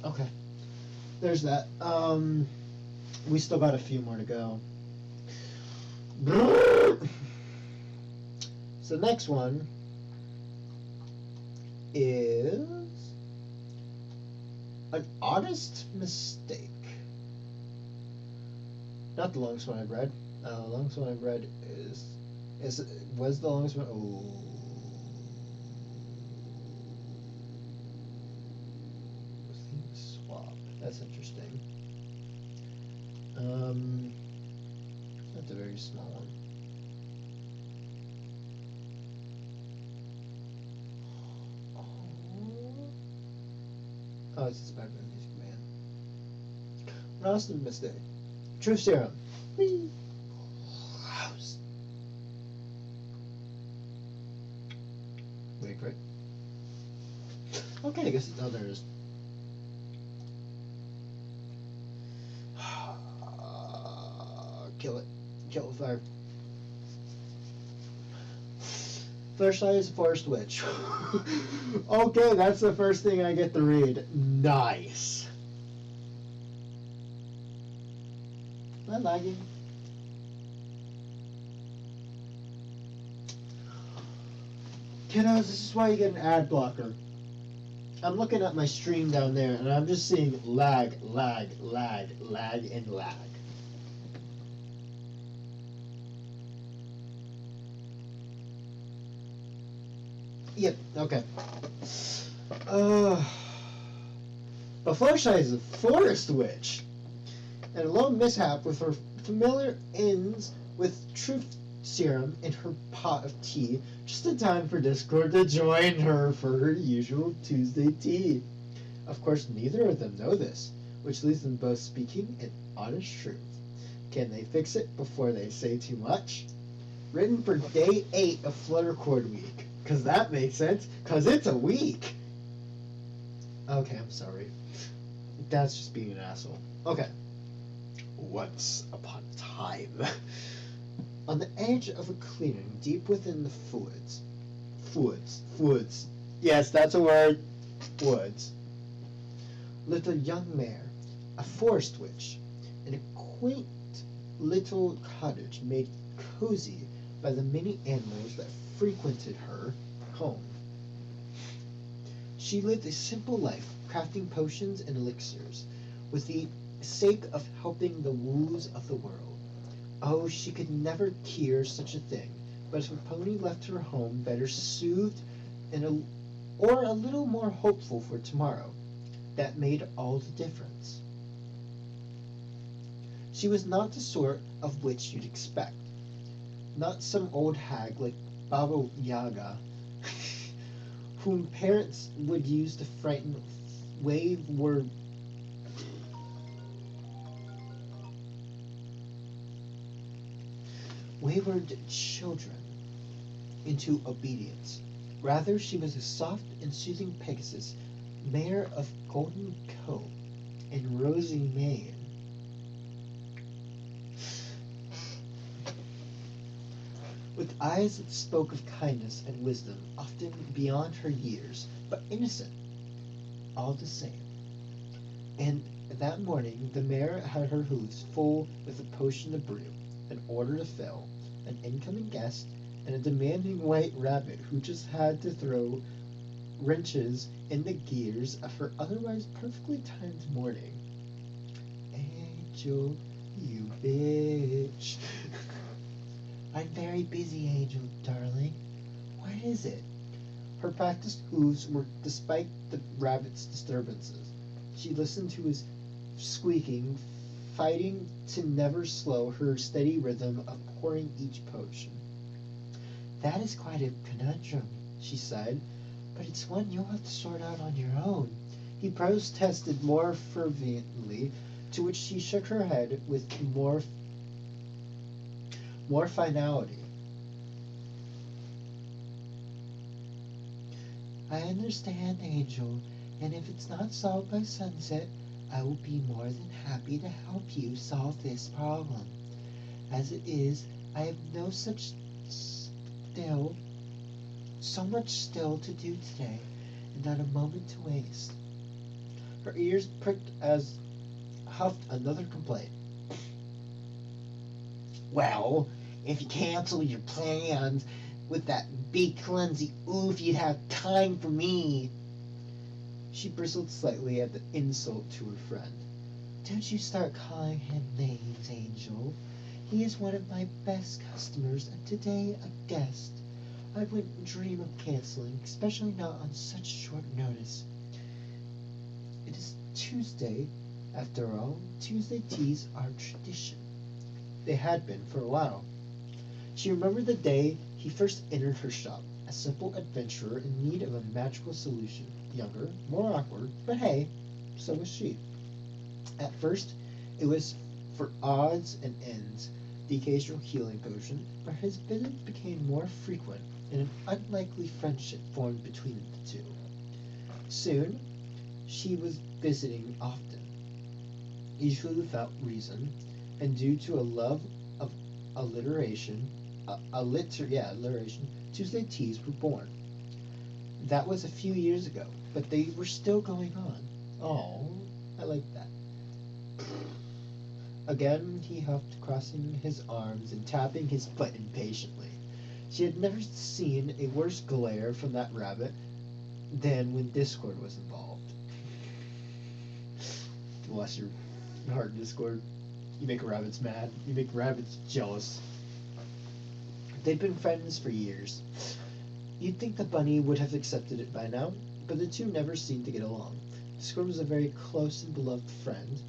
Speaker 1: Okay. There's that. We still got a few more to go. So the next one is an honest mistake. Not the longest one I've read. The longest one I've read was the longest one. Oh. Theme swap. That's interesting. That's a very small one. Oh, it's inspired by the Music Man. An honest mistake. True serum. Whee! Wait for it. Okay, I guess there it is. Kill it. Kill it with fire. Flashlight is a forest witch. Okay, that's the first thing I get to read. Nice. Am I lagging? Kiddos, this is why you get an ad blocker. I'm looking at my stream down there and I'm just seeing lag, lag, lag, lag, and lag. Yep, okay. But Fluttershy is a forest witch, and a little mishap with her familiar ends with truth serum in her pot of tea, just in time for Discord to join her for her usual Tuesday tea. Of course, neither of them know this, which leaves them both speaking an honest truth. Can they fix it before they say too much? Written for day 8 of Fluttercord week. Cause that makes sense, cause it's a week. Okay, I'm sorry. That's just being an asshole. Okay. Once upon a time. On the edge of a clearing deep within the woods. Woods. Yes, that's a word. Woods. Lived a young mare, a forest witch, in a quaint little cottage made cozy by the many animals that frequented her home. She lived a simple life, crafting potions and elixirs, with the sake of helping the woes of the world. Oh, she could never cure such a thing, but if a pony left her home better soothed or a little more hopeful for tomorrow, that made all the difference. She was not the sort of witch you'd expect. Not some old hag like Baba Yaga, whom parents would use to frighten wayward children into obedience. Rather, she was a soft and soothing Pegasus, mare of golden coat and rosy mane. With eyes that spoke of kindness and wisdom, often beyond her years, but innocent, all the same. And that morning the mare had her hooves full with a potion to brew, an order to fill, an incoming guest, and a demanding white rabbit who just had to throw wrenches in the gears of her otherwise perfectly timed morning. Angel, you bitch. I'm very busy, Angel, darling. What is it? Her practiced hooves worked despite the rabbit's disturbances. She listened to his squeaking, fighting to never slow her steady rhythm of pouring each potion. That is quite a conundrum, she sighed, but it's one you'll have to sort out on your own. He protested more fervently, to which she shook her head with more finality. I understand, Angel, and if it's not solved by sunset, I will be more than happy to help you solve this problem. As it is, I have so much still to do today, and not a moment to waste. Her ears pricked as huffed another complaint. Well, if you cancel your plans with that big clumsy oof, you'd have time for me. She bristled slightly at the insult to her friend. Don't you start calling him names, Angel. He is one of my best customers, and today a guest. I wouldn't dream of canceling, especially not on such short notice. It is Tuesday, after all. Tuesday teas are tradition. They had been for a while. She remembered the day he first entered her shop, a simple adventurer in need of a magical solution. Younger, more awkward, but hey, so was she. At first, it was for odds and ends, the occasional healing potion, but his visits became more frequent, and an unlikely friendship formed between the two. Soon, she was visiting often, usually without reason, and due to a love of alliteration, Tuesday teas were born. That was a few years ago, but they were still going on. Oh, I like that. Again he huffed, crossing his arms and tapping his foot impatiently. She had never seen a worse glare from that rabbit than when Discord was involved. Bless your heart, Discord. You make rabbits mad. You make rabbits jealous. They'd been friends for years. You'd think the bunny would have accepted it by now, but the two never seemed to get along. Discord was a very close and beloved friend,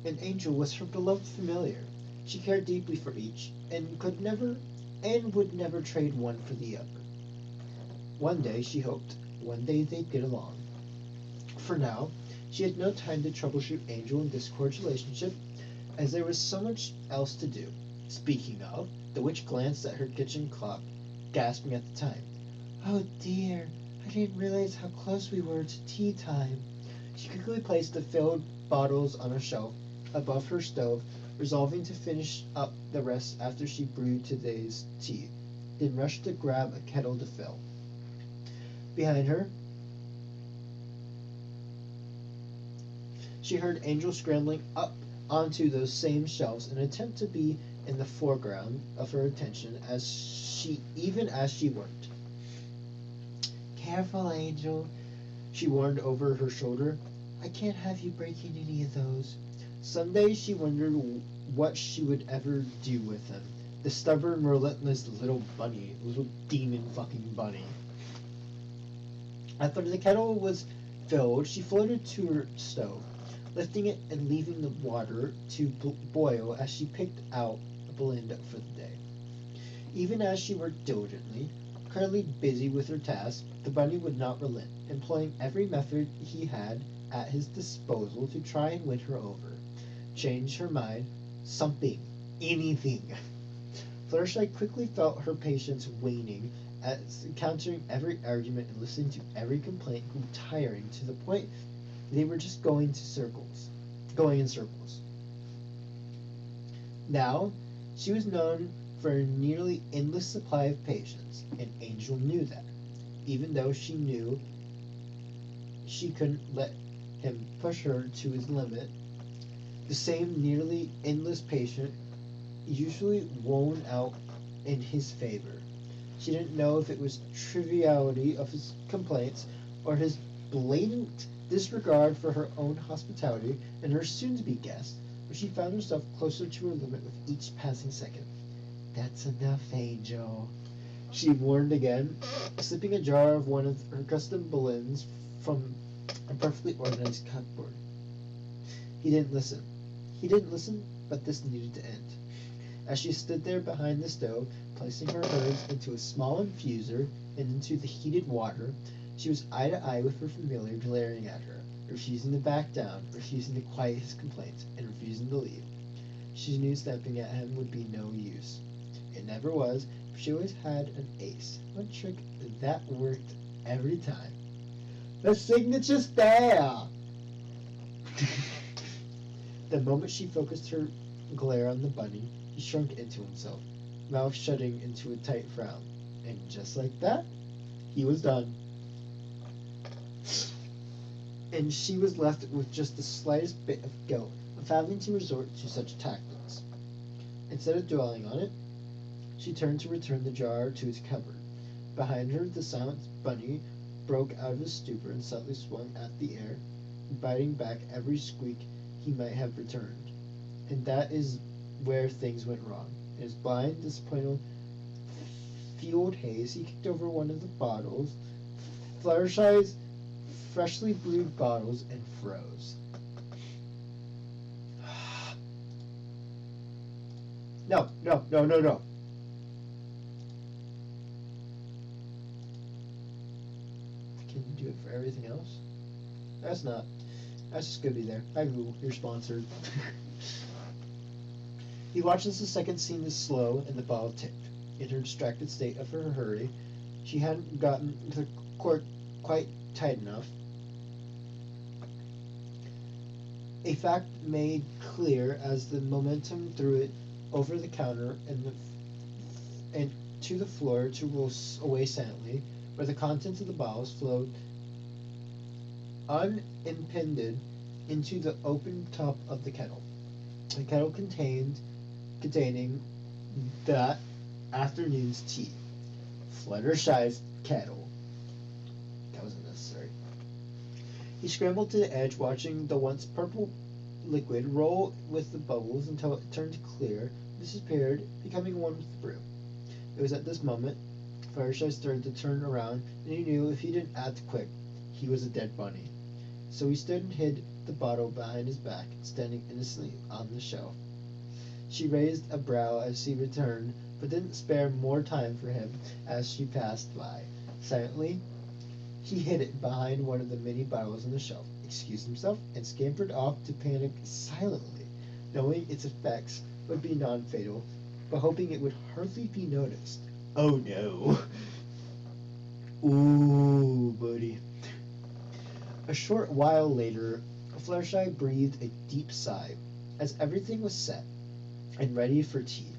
Speaker 1: and Angel was her beloved familiar. She cared deeply for each, and would never trade one for the other. One day, she hoped, one day they'd get along. For now, she had no time to troubleshoot Angel and Discord's relationship, as there was so much else to do. Speaking of, the witch glanced at her kitchen clock, gasping at the time. Oh dear, I didn't realize how close we were to tea time. She quickly placed the filled bottles on a shelf above her stove, resolving to finish up the rest after she brewed today's tea, then rushed to grab a kettle to fill. Behind her, she heard Angel scrambling up onto those same shelves in an attempt to be in the foreground of her attention as she worked. Careful, Angel, she warned over her shoulder. I can't have you breaking any of those. Some days she wondered what she would ever do with him. The stubborn, relentless little demon fucking bunny. After the kettle was filled, she floated to her stove, lifting it and leaving the water to boil as she picked out a blend for the day. Even as she worked diligently, currently busy with her task, the bunny would not relent, employing every method he had at his disposal to try and win her over. Change her mind, something, anything. Fluttershy quickly felt her patience waning as encountering every argument and listening to every complaint grew tiring to the point they were just going in circles. Now, she was known for a nearly endless supply of patience, and Angel knew that, even though she knew she couldn't let him push her to his limit. The same nearly endless patience usually won out in his favor. She didn't know if it was triviality of his complaints or his blatant disregard for her own hospitality and her soon-to-be guest, but she found herself closer to her limit with each passing second. That's enough, Angel, she warned again, slipping a jar of one of her custom blends from a perfectly organized cupboard. He didn't listen, but this needed to end. As she stood there behind the stove, placing her herbs into a small infuser and into the heated water, she was eye to eye with her familiar glaring at her, refusing to back down, refusing to quiet his complaints, and refusing to leave. She knew snapping at him would be no use. It never was, but she always had an ace, one trick that worked every time. The signature stare! The moment she focused her glare on the bunny, he shrunk into himself, mouth shutting into a tight frown. And just like that, he was done. And she was left with just the slightest bit of guilt of having to resort to such tactics. Instead of dwelling on it, she turned to return the jar to its cupboard. Behind her, the silent bunny broke out of his stupor and suddenly swung at the air, biting back every squeak he might have returned. And that is where things went wrong. In his blind, disappointed, fueled haze, he kicked over one of the bottles, Fluttershy's freshly brewed bottles, and froze. No. Can you do it for everything else? That's just gonna be there. Hi Google, you're sponsored. He watched as the second scene is slow and the bottle tipped. In her distracted state of her hurry, she hadn't gotten the cork quite tight enough. A fact made clear as the momentum threw it over the counter and to the floor to roll away silently, where the contents of the bottles flowed unimpeded into the open top of the kettle. The kettle containing that afternoon's tea. Fluttershy's kettle. That was unnecessary. He scrambled to the edge, watching the once purple liquid roll with the bubbles until it turned clear, disappeared, becoming one with the brew. It was at this moment Fluttershy started to turn around, and he knew if he didn't act quick, he was a dead bunny. So he stood and hid the bottle behind his back, standing innocently on the shelf. She raised a brow as he returned, but didn't spare more time for him as she passed by. Silently, he hid it behind one of the many bottles on the shelf, excused himself, and scampered off to panic silently, knowing its effects would be non-fatal, but hoping it would hardly be noticed. Oh no. Ooh, buddy. A short while later, Fluttershy breathed a deep sigh as everything was set and ready for tea.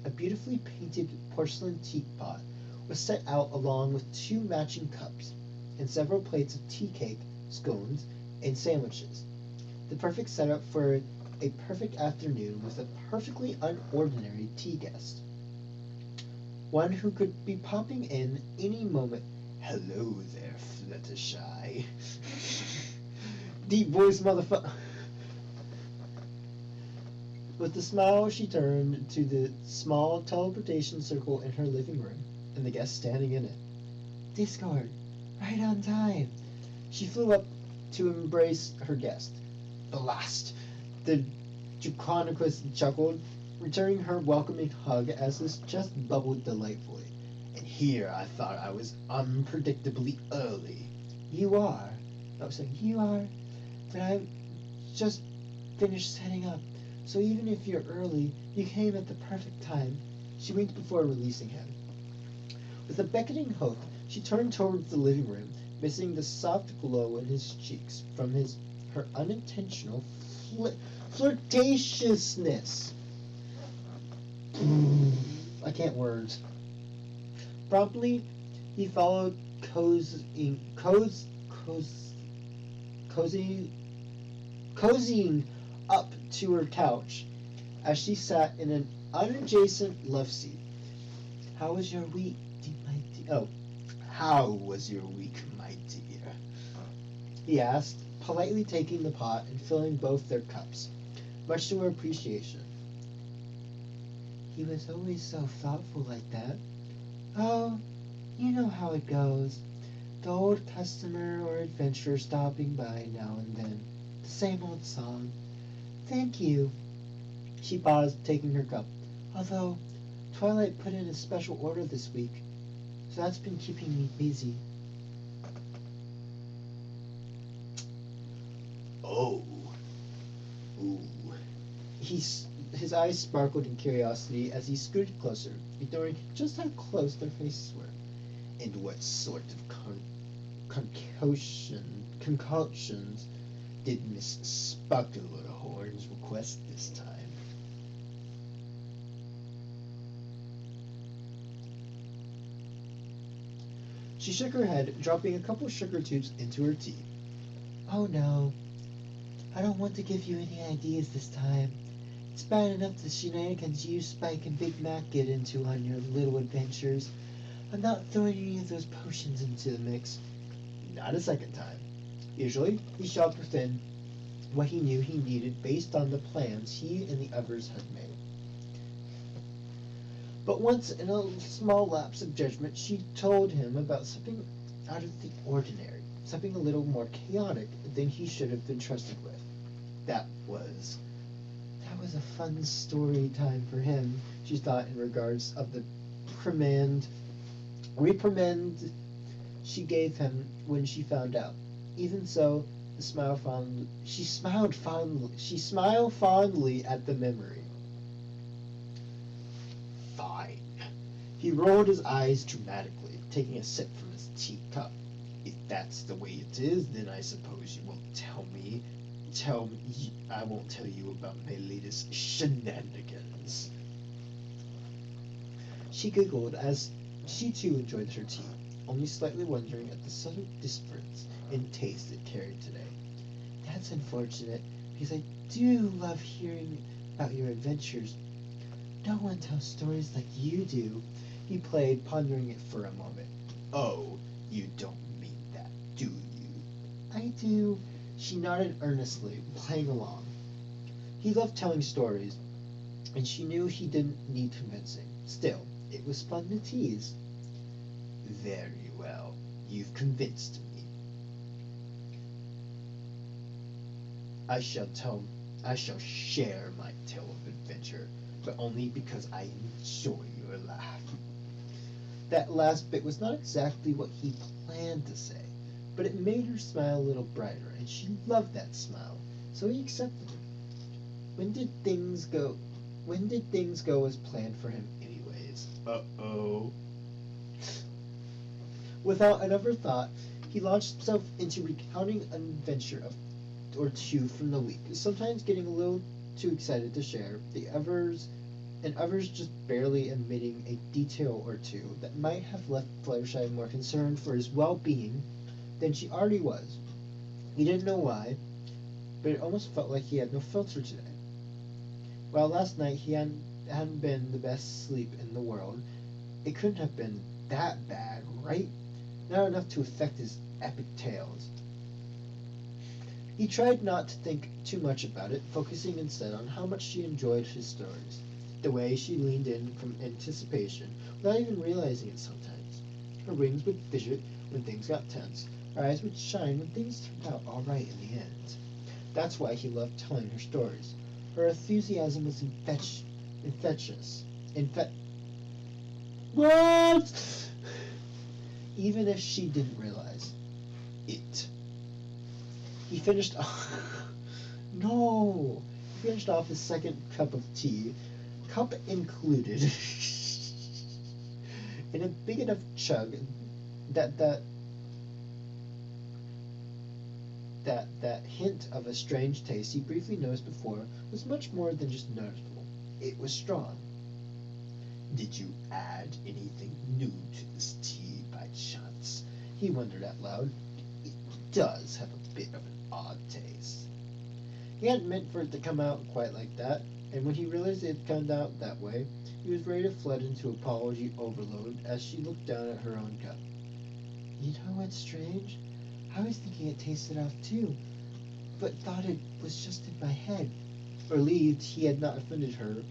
Speaker 1: A beautifully painted porcelain teapot was set out along with 2 matching cups and several plates of tea cake, scones, and sandwiches. The perfect setup for a perfect afternoon with a perfectly unordinary tea guest. One who could be popping in any moment. Hello there, Fluttershy. Deep voice, motherfucker. With a smile, she turned to the small teleportation circle in her living room, and the guest standing in it. Discord, right on time. She flew up to embrace her guest. Blast! The Draconicus chuckled, returning her welcoming hug as his chest bubbled delightfully. And here I thought I was unpredictably early. You are. I was saying, you are, but I just finished setting up. So even if you're early, you came at the perfect time. She winked before releasing him. With a beckoning hope, she turned towards the living room, missing the soft glow in his cheeks from her unintentional flirtatiousness. I can't words. Promptly, he followed cozying up to her couch as she sat in an unadjacent love seat. How was your week, my dear? Oh, how was your week, my dear? He asked, politely taking the pot and filling both their cups, much to her appreciation. He was always so thoughtful like that. Oh, you know how it goes. The old customer or adventurer stopping by now and then. The same old song. Thank you. She paused, taking her cup. Although, Twilight put in a special order this week, so that's been keeping me busy. Oh. Ooh. His eyes sparkled in curiosity as he scooted closer, ignoring just how close their faces were. And what sort of concoctions did Miss Sparklehorns request this time? She shook her head, dropping a couple sugar tubes into her tea. Oh no, I don't want to give you any ideas this time. It's bad enough the shenanigans you, Spike, and Big Mac get into on your little adventures. I'm not throwing any of those potions into the mix. Not a second time. Usually, he shoved within what he knew he needed based on the plans he and the others had made. But once, in a small lapse of judgment, she told him about something out of the ordinary, something a little more chaotic than he should have been trusted with. That was a fun story time for him, she thought, in regards of the reprimand she gave him when she found out. Even so, she smiled fondly at the memory. Fine. He rolled his eyes dramatically, taking a sip from his teacup. If that's the way it is, then I suppose you won't tell me. I won't tell you about my latest shenanigans. She giggled as she too enjoyed her tea, only slightly wondering at the subtle difference in taste it carried today. That's unfortunate, because I do love hearing about your adventures. No one tells stories like you do. He played, pondering it for a moment. Oh, you don't mean that, do you? I do. She nodded earnestly, playing along. He loved telling stories, and she knew he didn't need convincing. Still, it was fun to tease. Very well. You've convinced me. I shall share my tale of adventure, but only because I enjoy your laugh. That last bit was not exactly what he planned to say, but it made her smile a little brighter, and she loved that smile, so he accepted it. When did things go as planned for him anyways? Uh-oh. Without another thought, he launched himself into recounting an adventure or two from the week, sometimes getting a little too excited to share, and others just barely omitting a detail or two that might have left Fluttershy more concerned for his well-being than she already was. He didn't know why, but it almost felt like he had no filter today. While last night he hadn't been the best sleep in the world, it couldn't have been that bad, right? Not enough to affect his epic tales. He tried not to think too much about it, focusing instead on how much she enjoyed his stories. The way she leaned in from anticipation, without even realizing it sometimes. Her wings would fidget when things got tense. Her eyes would shine when things turned out alright in the end. That's why he loved telling her stories. Her enthusiasm was infectious. What? Even if she didn't realize it. He finished No! He finished off his second cup of tea, cup included, in a big enough chug that hint of a strange taste he briefly noticed before was much more than just noticeable. It was strong. Did you add anything new to this tea by chance? He wondered out loud. It does have a bit of an odd taste. He hadn't meant for it to come out quite like that, and when he realized it had come out that way, he was ready to flood into apology overload as she looked down at her own cup. You know what's strange? I was thinking it tasted off too, but thought it was just in my head. Relieved he had not offended her,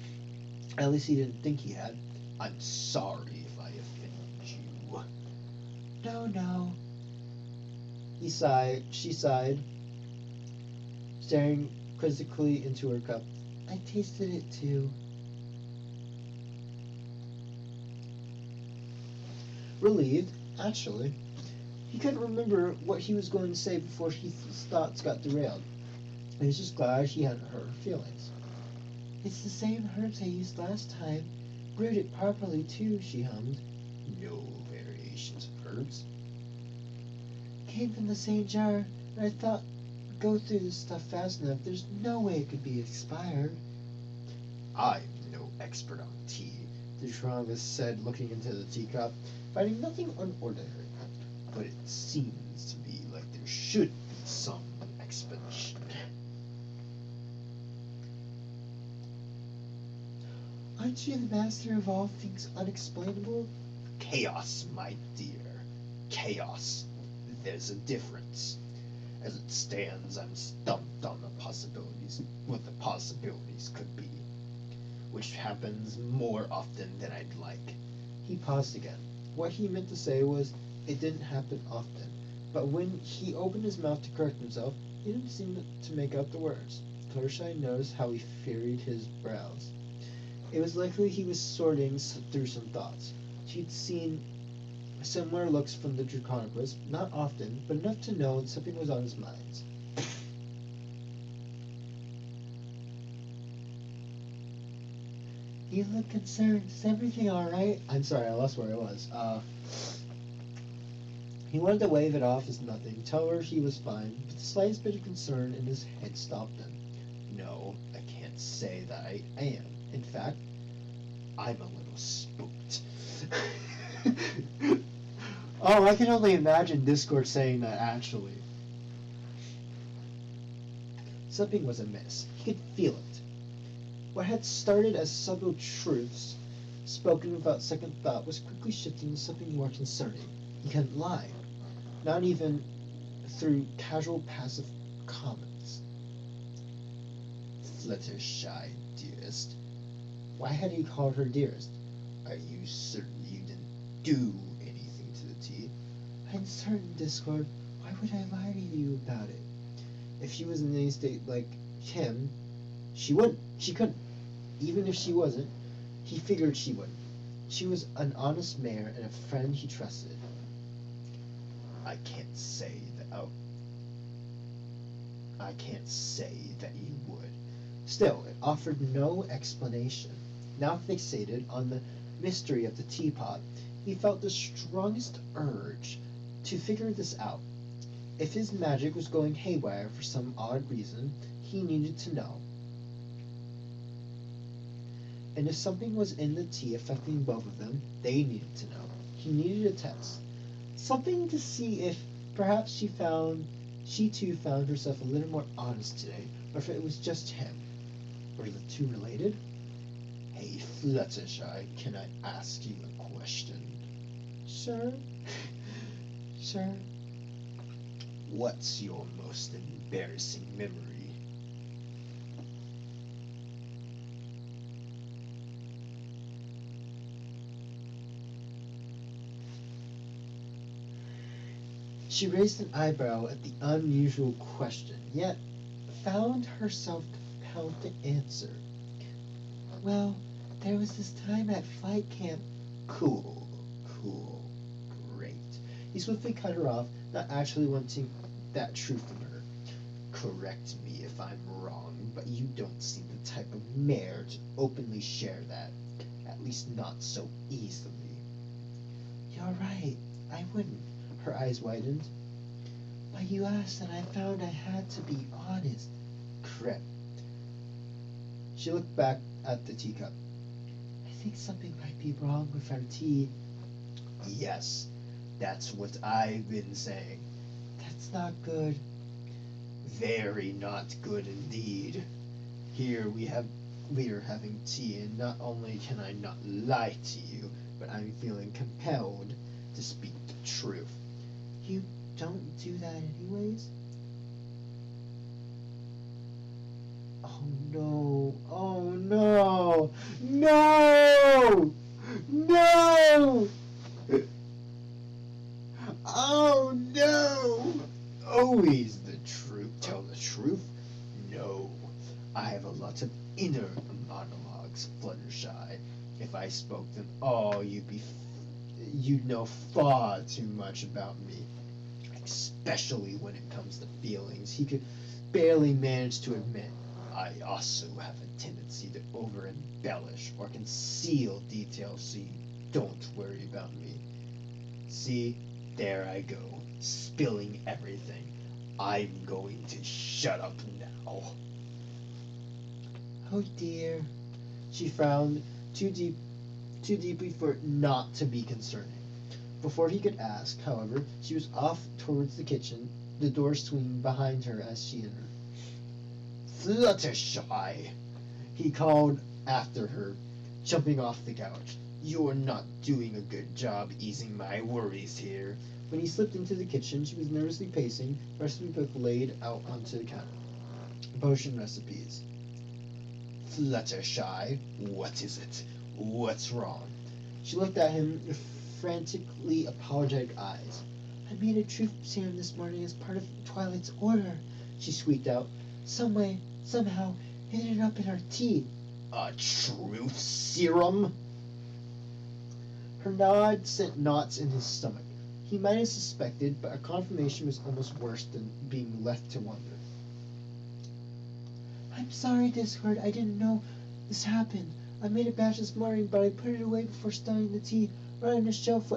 Speaker 1: at least he didn't think he had. I'm sorry if I offended you. No. She sighed, staring quizzically into her cup. I tasted it too. Relieved, actually. He couldn't remember what he was going to say before his thoughts got derailed. He was just glad he hadn't hurt her feelings. It's the same herbs I used last time. Brewed it properly too, she hummed. No variations of herbs. Came from the same jar, and I thought, go through this stuff fast enough, there's no way it could be expired. I'm no expert on tea, Dutrongus said, looking into the teacup, finding nothing unordinary. But it seems to me like there should be some explanation. Aren't you the master of all things unexplainable? Chaos, my dear. Chaos. There's a difference. As it stands, I'm stumped on what the possibilities could be, which happens more often than I'd like. He paused again. What he meant to say was, it didn't happen often, but when he opened his mouth to correct himself, he didn't seem to make out the words. Fluttershy noticed how he furrowed his brows. It was likely he was sorting through some thoughts. She'd seen similar looks from the Draconicus, not often, but enough to know something was on his mind. You look concerned. Is everything alright? I'm sorry, I lost where I was. He wanted to wave it off as nothing, tell her he was fine, but the slightest bit of concern in his head stopped him. No, I can't say that I am. In fact, I'm a little spooked. Oh, I can only imagine Discord saying that, actually. Something was amiss. He could feel it. What had started as subtle truths, spoken without second thought, was quickly shifting to something more concerning. He couldn't lie. Not even through casual passive comments. Fluttershy, dearest. Why had he called her dearest? Are you certain you didn't do anything to the tea? I'm certain, Discord. Why would I lie to you about it? If she was in any state like him, she wouldn't. She couldn't. Even if she wasn't, he figured she would. She was an honest mare and a friend he trusted. I can't say that you would. Still, it offered no explanation. Now fixated on the mystery of the teapot, he felt the strongest urge to figure this out. If his magic was going haywire for some odd reason, he needed to know. And if something was in the tea affecting both of them, they needed to know. He needed a test. Something to see if perhaps she too found herself a little more honest today, or if it was just him. Were the two related? Hey, Fluttershy, can I ask you a question? Sure. Sure. What's your most embarrassing memory? She raised an eyebrow at the unusual question, yet found herself compelled to answer. Well, there was this time at flight camp. Cool, great. He swiftly cut her off, not actually wanting that truth from her. Correct me if I'm wrong, but you don't seem the type of mare to openly share that. At least not so easily. You're right, I wouldn't. Her eyes widened. But you asked and I found I had to be honest. Crap. She looked back at the teacup. I think something might be wrong with our tea. Yes, that's what I've been saying. That's not good. Very not good indeed. Here we are having tea, and not only can I not lie to you, but I'm feeling compelled to speak the truth. You don't do that anyways? Oh no, oh no, no, no, oh no. Always the truth, tell the truth? No, I have a lot of inner monologues, Fluttershy. If I spoke them all, you'd know far too much about me. Especially when it comes to feelings, he could barely manage to admit. I also have a tendency to over-embellish or conceal details so you don't worry about me. See, there I go, spilling everything. I'm going to shut up now. Oh dear. She frowned too deeply for it not to be concerning. Before he could ask, however, she was off towards the kitchen, the door swinging behind her as she entered. Fluttershy! He called after her, jumping off the couch. You're not doing a good job easing my worries here. When he slipped into the kitchen, she was nervously pacing, recipe book laid out onto the counter. Potion recipes. Fluttershy, what is it? What's wrong? She looked at him with frantically apologetic eyes. I made a truth serum this morning as part of Twilight's order, she squeaked out. Somehow, it ended up in our tea. A truth serum? Her nod sent knots in his stomach. He might have suspected, but a confirmation was almost worse than being left to wonder. I'm sorry, Discord. I didn't know this happened. I made a batch this morning, but I put it away before starting the tea, right on the shelf.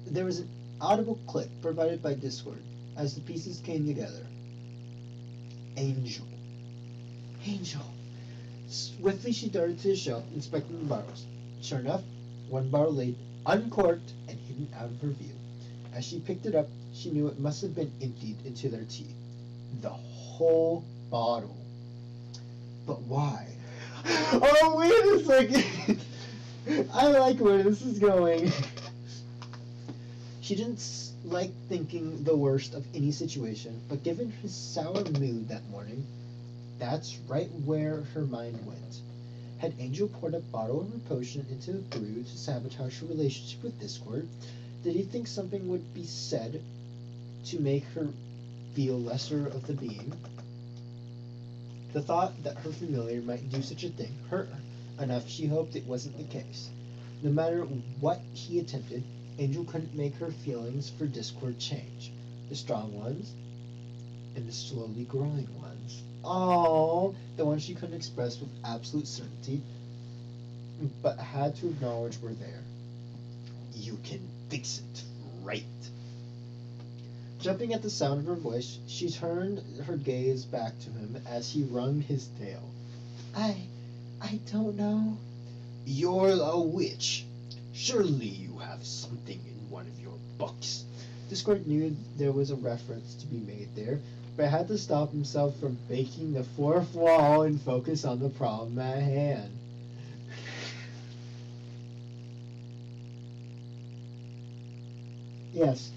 Speaker 1: There was an audible click provided by Discord as the pieces came together. Angel. Swiftly she darted to the shelf, inspecting the bottles. Sure enough, one bottle lay uncorked and hidden out of her view. As she picked it up, she knew it must have been emptied into their tea. The whole bottle. But why? Oh, wait a second! I like where this is going. She didn't like thinking the worst of any situation, but given his sour mood that morning, that's right where her mind went. Had Angel poured a bottle of her potion into the brew to sabotage her relationship with Discord? Did he think something would be said to make her feel lesser of the being. The thought that her familiar might do such a thing hurt her enough she hoped it wasn't the case. No matter what he attempted, Angel couldn't make her feelings for Discord change. The strong ones and the slowly growing ones. Oh, the ones she couldn't express with absolute certainty, but had to acknowledge were there. You can fix it, right? Jumping at the sound of her voice, she turned her gaze back to him as he wrung his tail. I don't know. You're a witch. Surely you have something in one of your books. Discord knew there was a reference to be made there, but had to stop himself from breaking the fourth wall and focus on the problem at hand. Yes.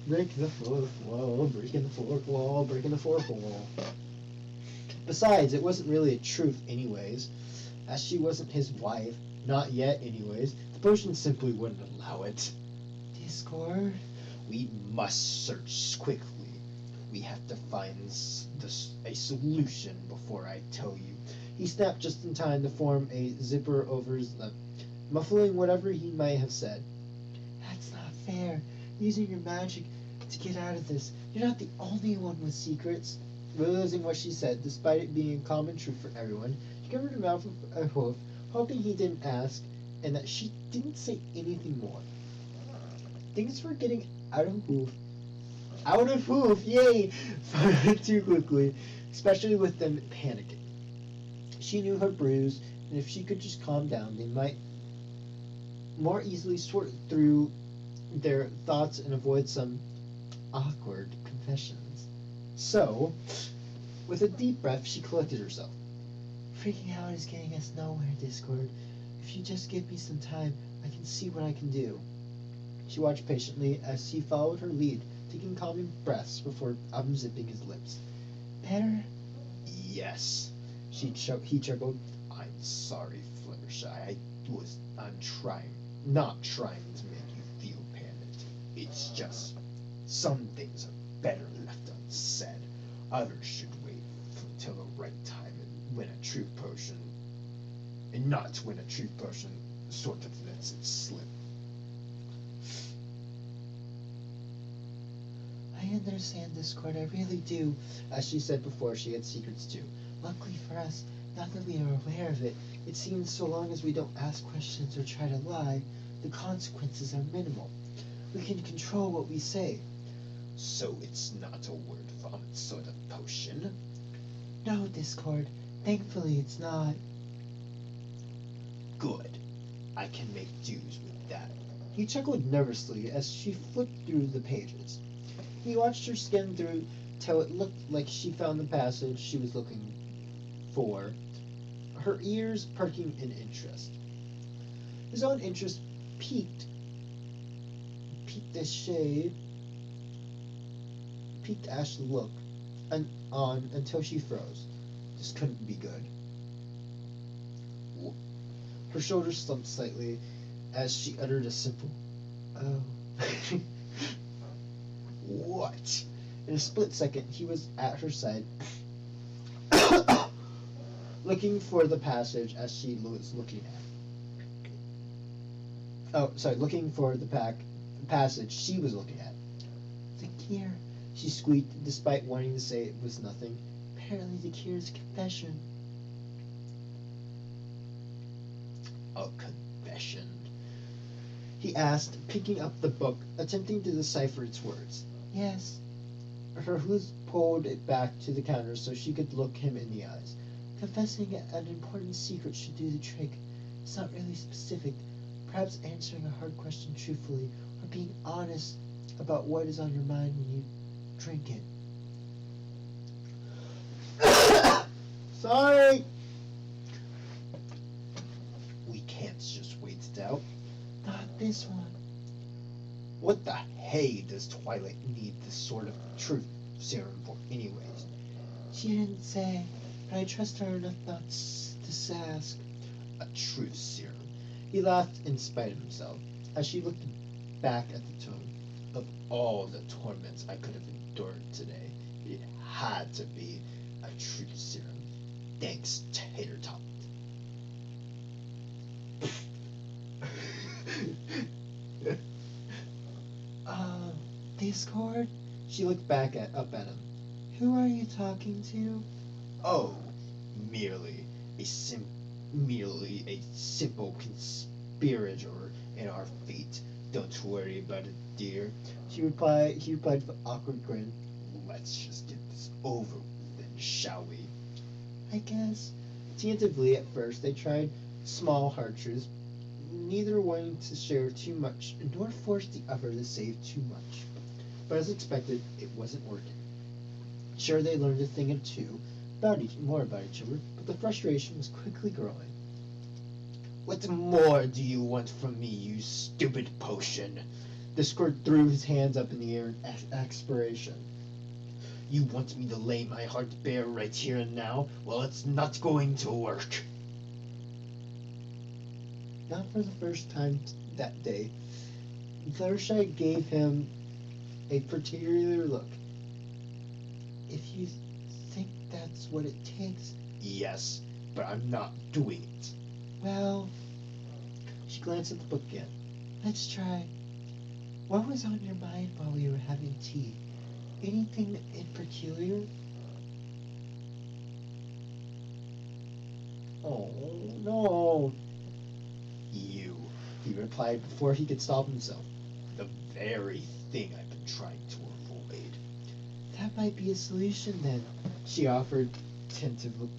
Speaker 1: Break the fourth wall, breaking the fourth wall, breaking the fourth wall. Besides, it wasn't really a truth anyways. As she wasn't his wife, not yet anyways, the potion simply wouldn't allow it. Discord? We must search quickly. We have to find a solution before I tell you. He snapped just in time to form a zipper over his lip, muffling whatever he might have said. That's not fair. Using your magic to get out of this. You're not the only one with secrets. Realizing what she said, despite it being a common truth for everyone, she covered her mouth with a hoof, hoping he didn't ask, and that she didn't say anything more. Things were getting out of hoof. Out of hoof, yay! Far too quickly, especially with them panicking. She knew her bruise, and if she could just calm down, they might more easily sort through their thoughts and avoid some awkward confessions. So, with a deep breath, she collected herself. Freaking out is getting us nowhere, Discord. If you just give me some time, I can see what I can do. She watched patiently as he followed her lead, taking calming breaths before unzipping his lips. Better? Yes. He chuckled. I'm sorry, Fluttershy. I'm not trying to make you feel panicked. It's just, some things are better left unsaid. Others should wait till the right time and when a truth potion sort of lets it slip. I understand, Discord, I really do. As she said before, she had secrets too. Luckily for us, not that we are aware of it, it seems so long as we don't ask questions or try to lie, the consequences are minimal. We can control what we say. So it's not a word vomit sort of potion? No, Discord. Thankfully it's not. Good. I can make dues with that. He chuckled nervously as she flipped through the pages. He watched her skim through till it looked like she found the passage she was looking for, her ears perking in interest. His own interest piqued Ash looked on until she froze. This couldn't be good. Her shoulders slumped slightly as she uttered a simple, "Oh." What? In a split second, he was at her side, looking for the passage as she was looking at. Looking for the passage she was looking at. Zakir, she squeaked, despite wanting to say it was nothing. Apparently Zakir's confession. A confession? He asked, picking up the book, attempting to decipher its words. Yes. Her hooves pulled it back to the counter so she could look him in the eyes. Confessing an important secret should do the trick. It's not really specific. Perhaps answering a hard question truthfully, or being honest about what is on your mind when you drink it. Sorry! We can't just wait it out. Not this one. What the hey does Twilight need this sort of truth serum for anyways? She didn't say, but I trust her enough not to ask. A truth serum. He laughed in spite of himself, as she looked back at the tome. Of all the torments I could have endured today, it had to be a truth serum. Thanks, Tater Tot. Discord? She looked up at him. Who are you talking to? Oh, merely a simple conspirator in our fate. Don't worry about it, dear. He replied with an awkward grin. Let's just get this over with then, shall we? I guess. Tentatively at first they tried small heart truths, neither wanting to share too much nor force the other to save too much. But as expected, it wasn't working. Sure, they learned a thing or two more about each other, but the frustration was quickly growing. What more do you want from me, you stupid potion? Discord threw his hands up in the air in expiration. You want me to lay my heart bare right here and now? Well, it's not going to work. Not for the first time that day, Fluttershy gave him a particular look. If you think that's what it takes... Yes, but I'm not doing it. Well... She glanced at the book again. Let's try. What was on your mind while we were having tea? Anything in particular? Oh, no. You, he replied before he could stop himself. The very thing I've been trying to avoid. That might be a solution then, she offered tentatively.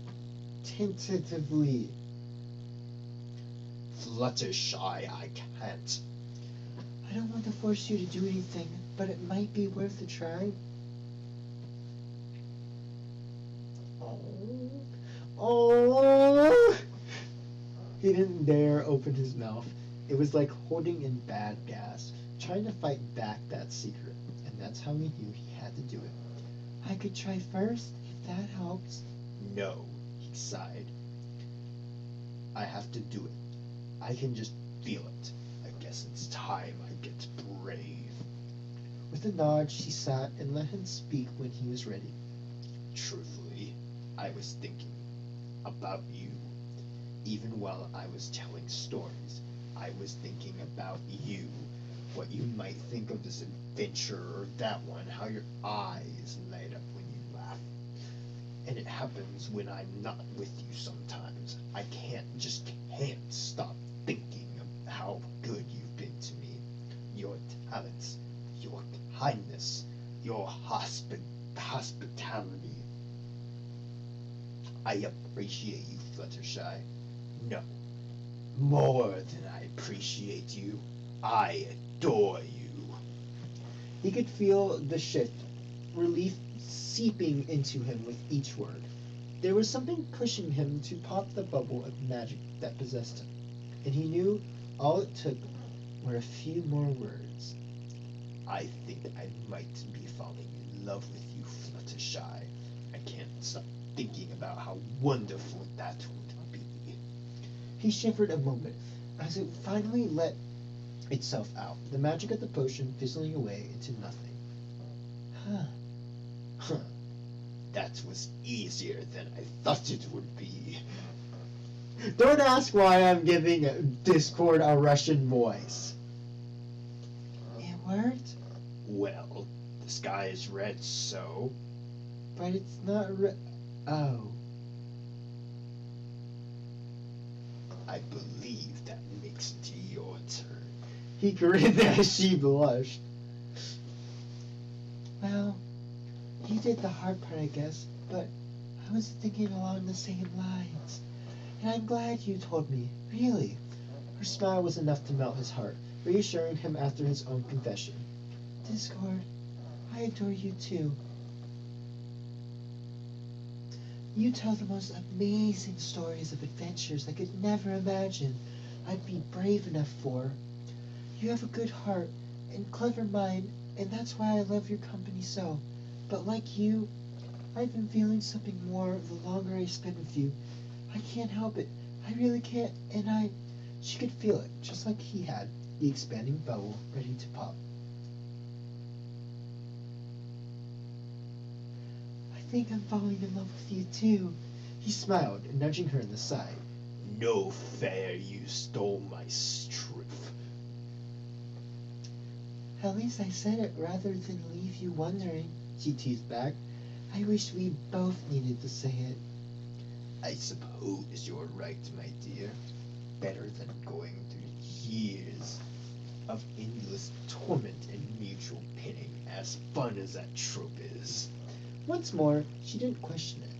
Speaker 1: Fluttershy, I can't. I don't want to force you to do anything, but it might be worth a try. Oh! He didn't dare open his mouth. It was like holding in bad gas, trying to fight back that secret, and that's how he knew he had to do it. I could try first, if that helps. No, he sighed. I have to do it. I can just feel it. I guess it's time I get brave. With a nod, she sat and let him speak when he was ready. Truthfully, I was thinking about you. Even while I was telling stories, I was thinking about you. What you might think of this adventure or that one, how your eyes light up when you laugh. And it happens when I'm not with you sometimes. I can't stop thinking of how good you've been to me. Your talents, your kindness, your hospitality. I appreciate you, Fluttershy. No, more than I appreciate you, I adore you. He could feel the shift, relief seeping into him with each word. There was something pushing him to pop the bubble of magic that possessed him, and he knew all it took were a few more words. I think I might be falling in love with you, Fluttershy. I can't stop thinking about how wonderful that would be. He shivered a moment as it finally let itself out, the magic of the potion fizzling away into nothing. Huh. That was easier than I thought it would be. Don't ask why I'm giving Discord a Russian voice. It worked? Well, the sky is red, so... But it's not red... Oh. I believe that makes it your turn. He grinned as she blushed. Well, you did the hard part, I guess, but I was thinking along the same lines. And I'm glad you told me, really. Her smile was enough to melt his heart, reassuring him after his own confession. Discord, I adore you too. You tell the most amazing stories of adventures I could never imagine I'd be brave enough for. You have a good heart and clever mind, and that's why I love your company so. But like you, I've been feeling something more the longer I spend with you. I can't help it. I really can't, and she could feel it, just like he had, the expanding bubble ready to pop. think I'm falling in love with you too. He smiled, nudging her in the side. No fair, you stole my truth. At least I said it rather than leave you wondering, she teased back. I wish we both needed to say it. I suppose you're right, my dear. Better than going through years of endless torment and mutual pinning, as fun as that trope is. Once more, she didn't question it.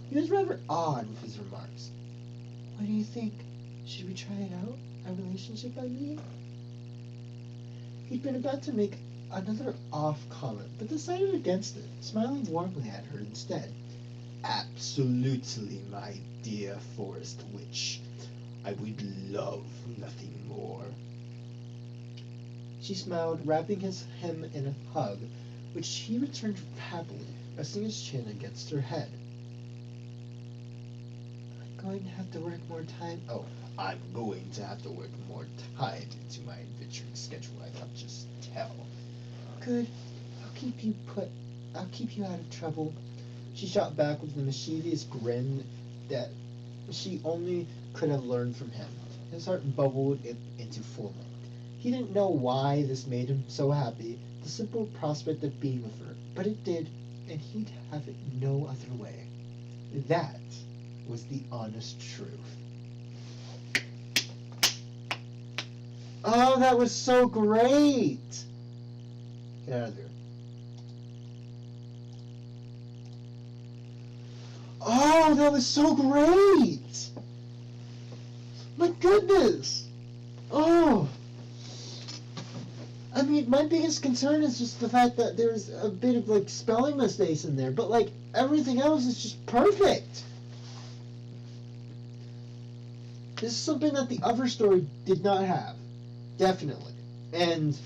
Speaker 1: He was rather odd with his remarks. What do you think? Should we try it out? Our relationship, I mean? He'd been about to make another off comment, but decided against it, smiling warmly at her instead. Absolutely, my dear forest witch. I would love nothing more. She smiled, wrapping him in a hug, which he returned happily, resting his chin against her head. I'm going to have to work more time. Oh, I'm going to have to work more time into my adventuring schedule, I thought just tell. Good. I'll keep you out of trouble. She shot back with the mischievous grin that she only could have learned from him. His heart bubbled into fullness. He didn't know why this made him so happy, the simple prospect of being with her, but it did, and he'd have it no other way. That was the honest truth. Oh, that was so great! Get out of there. Oh, that was so great! My goodness! Oh! I mean, my biggest concern is just the fact that there's a bit of, like, spelling mistakes in there, but, like, everything else is just perfect! This is something that the other story did not have. Definitely. And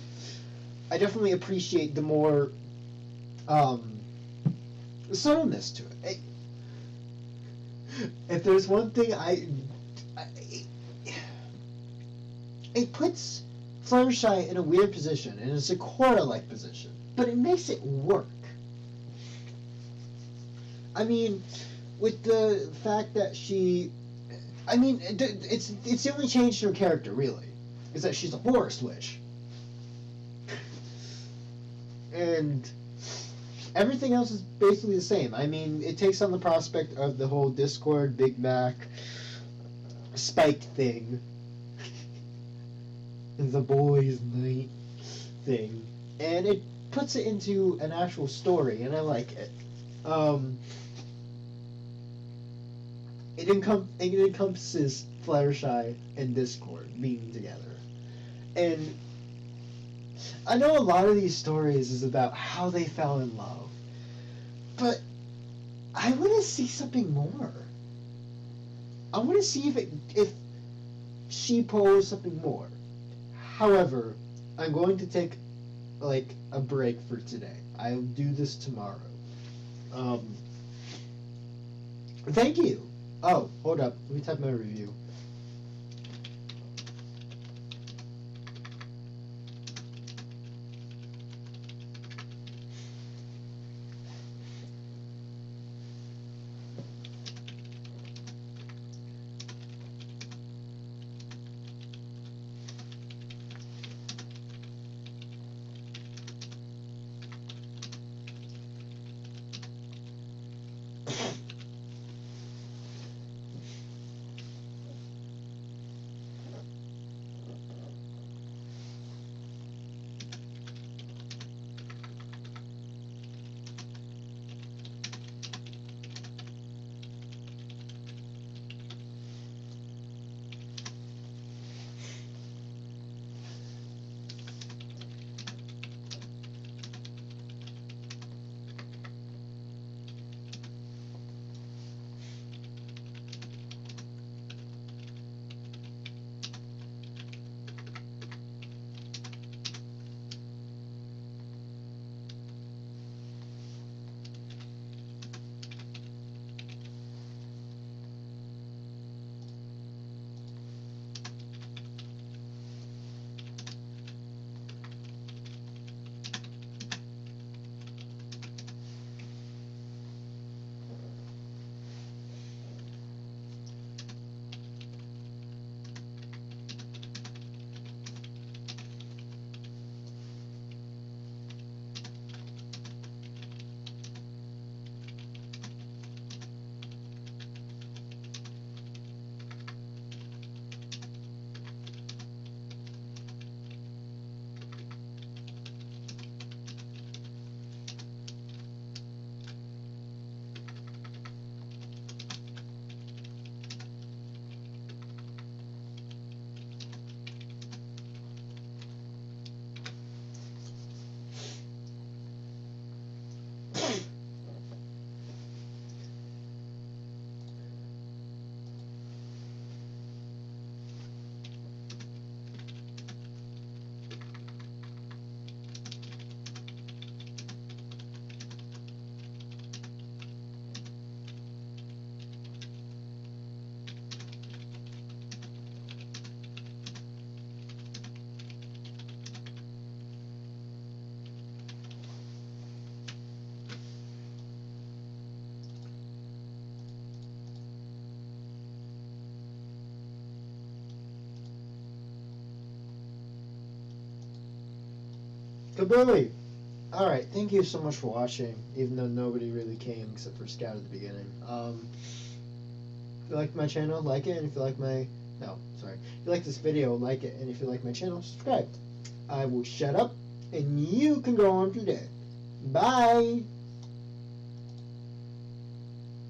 Speaker 1: I definitely appreciate the more, subtleness to it. If there's one thing it puts Fluttershy in a weird position, in a Sakura-like position, but it makes it work. I mean, with the fact that it's the only change to her character, really, is that she's a forest witch. And everything else is basically the same. I mean, it takes on the prospect of the whole Discord, Big Mac, Spike thing. The boys' night thing. And it puts it into an actual story, and I like it. It encompasses Fluttershy and Discord being together. And I know a lot of these stories is about how they fell in love, but I want to see something more. I want to see if she pulls something more. However, I'm going to take like a break for today. I'll do this tomorrow. Thank you. Oh, hold up. Let me type my review. Kablooey! Alright, thank you so much for watching, even though nobody really came except for Scout at the beginning. If you like my channel, like it, and if you like my... No, sorry. If you like this video, like it, and if you like my channel, subscribe. I will shut up, and you can go on today. Bye!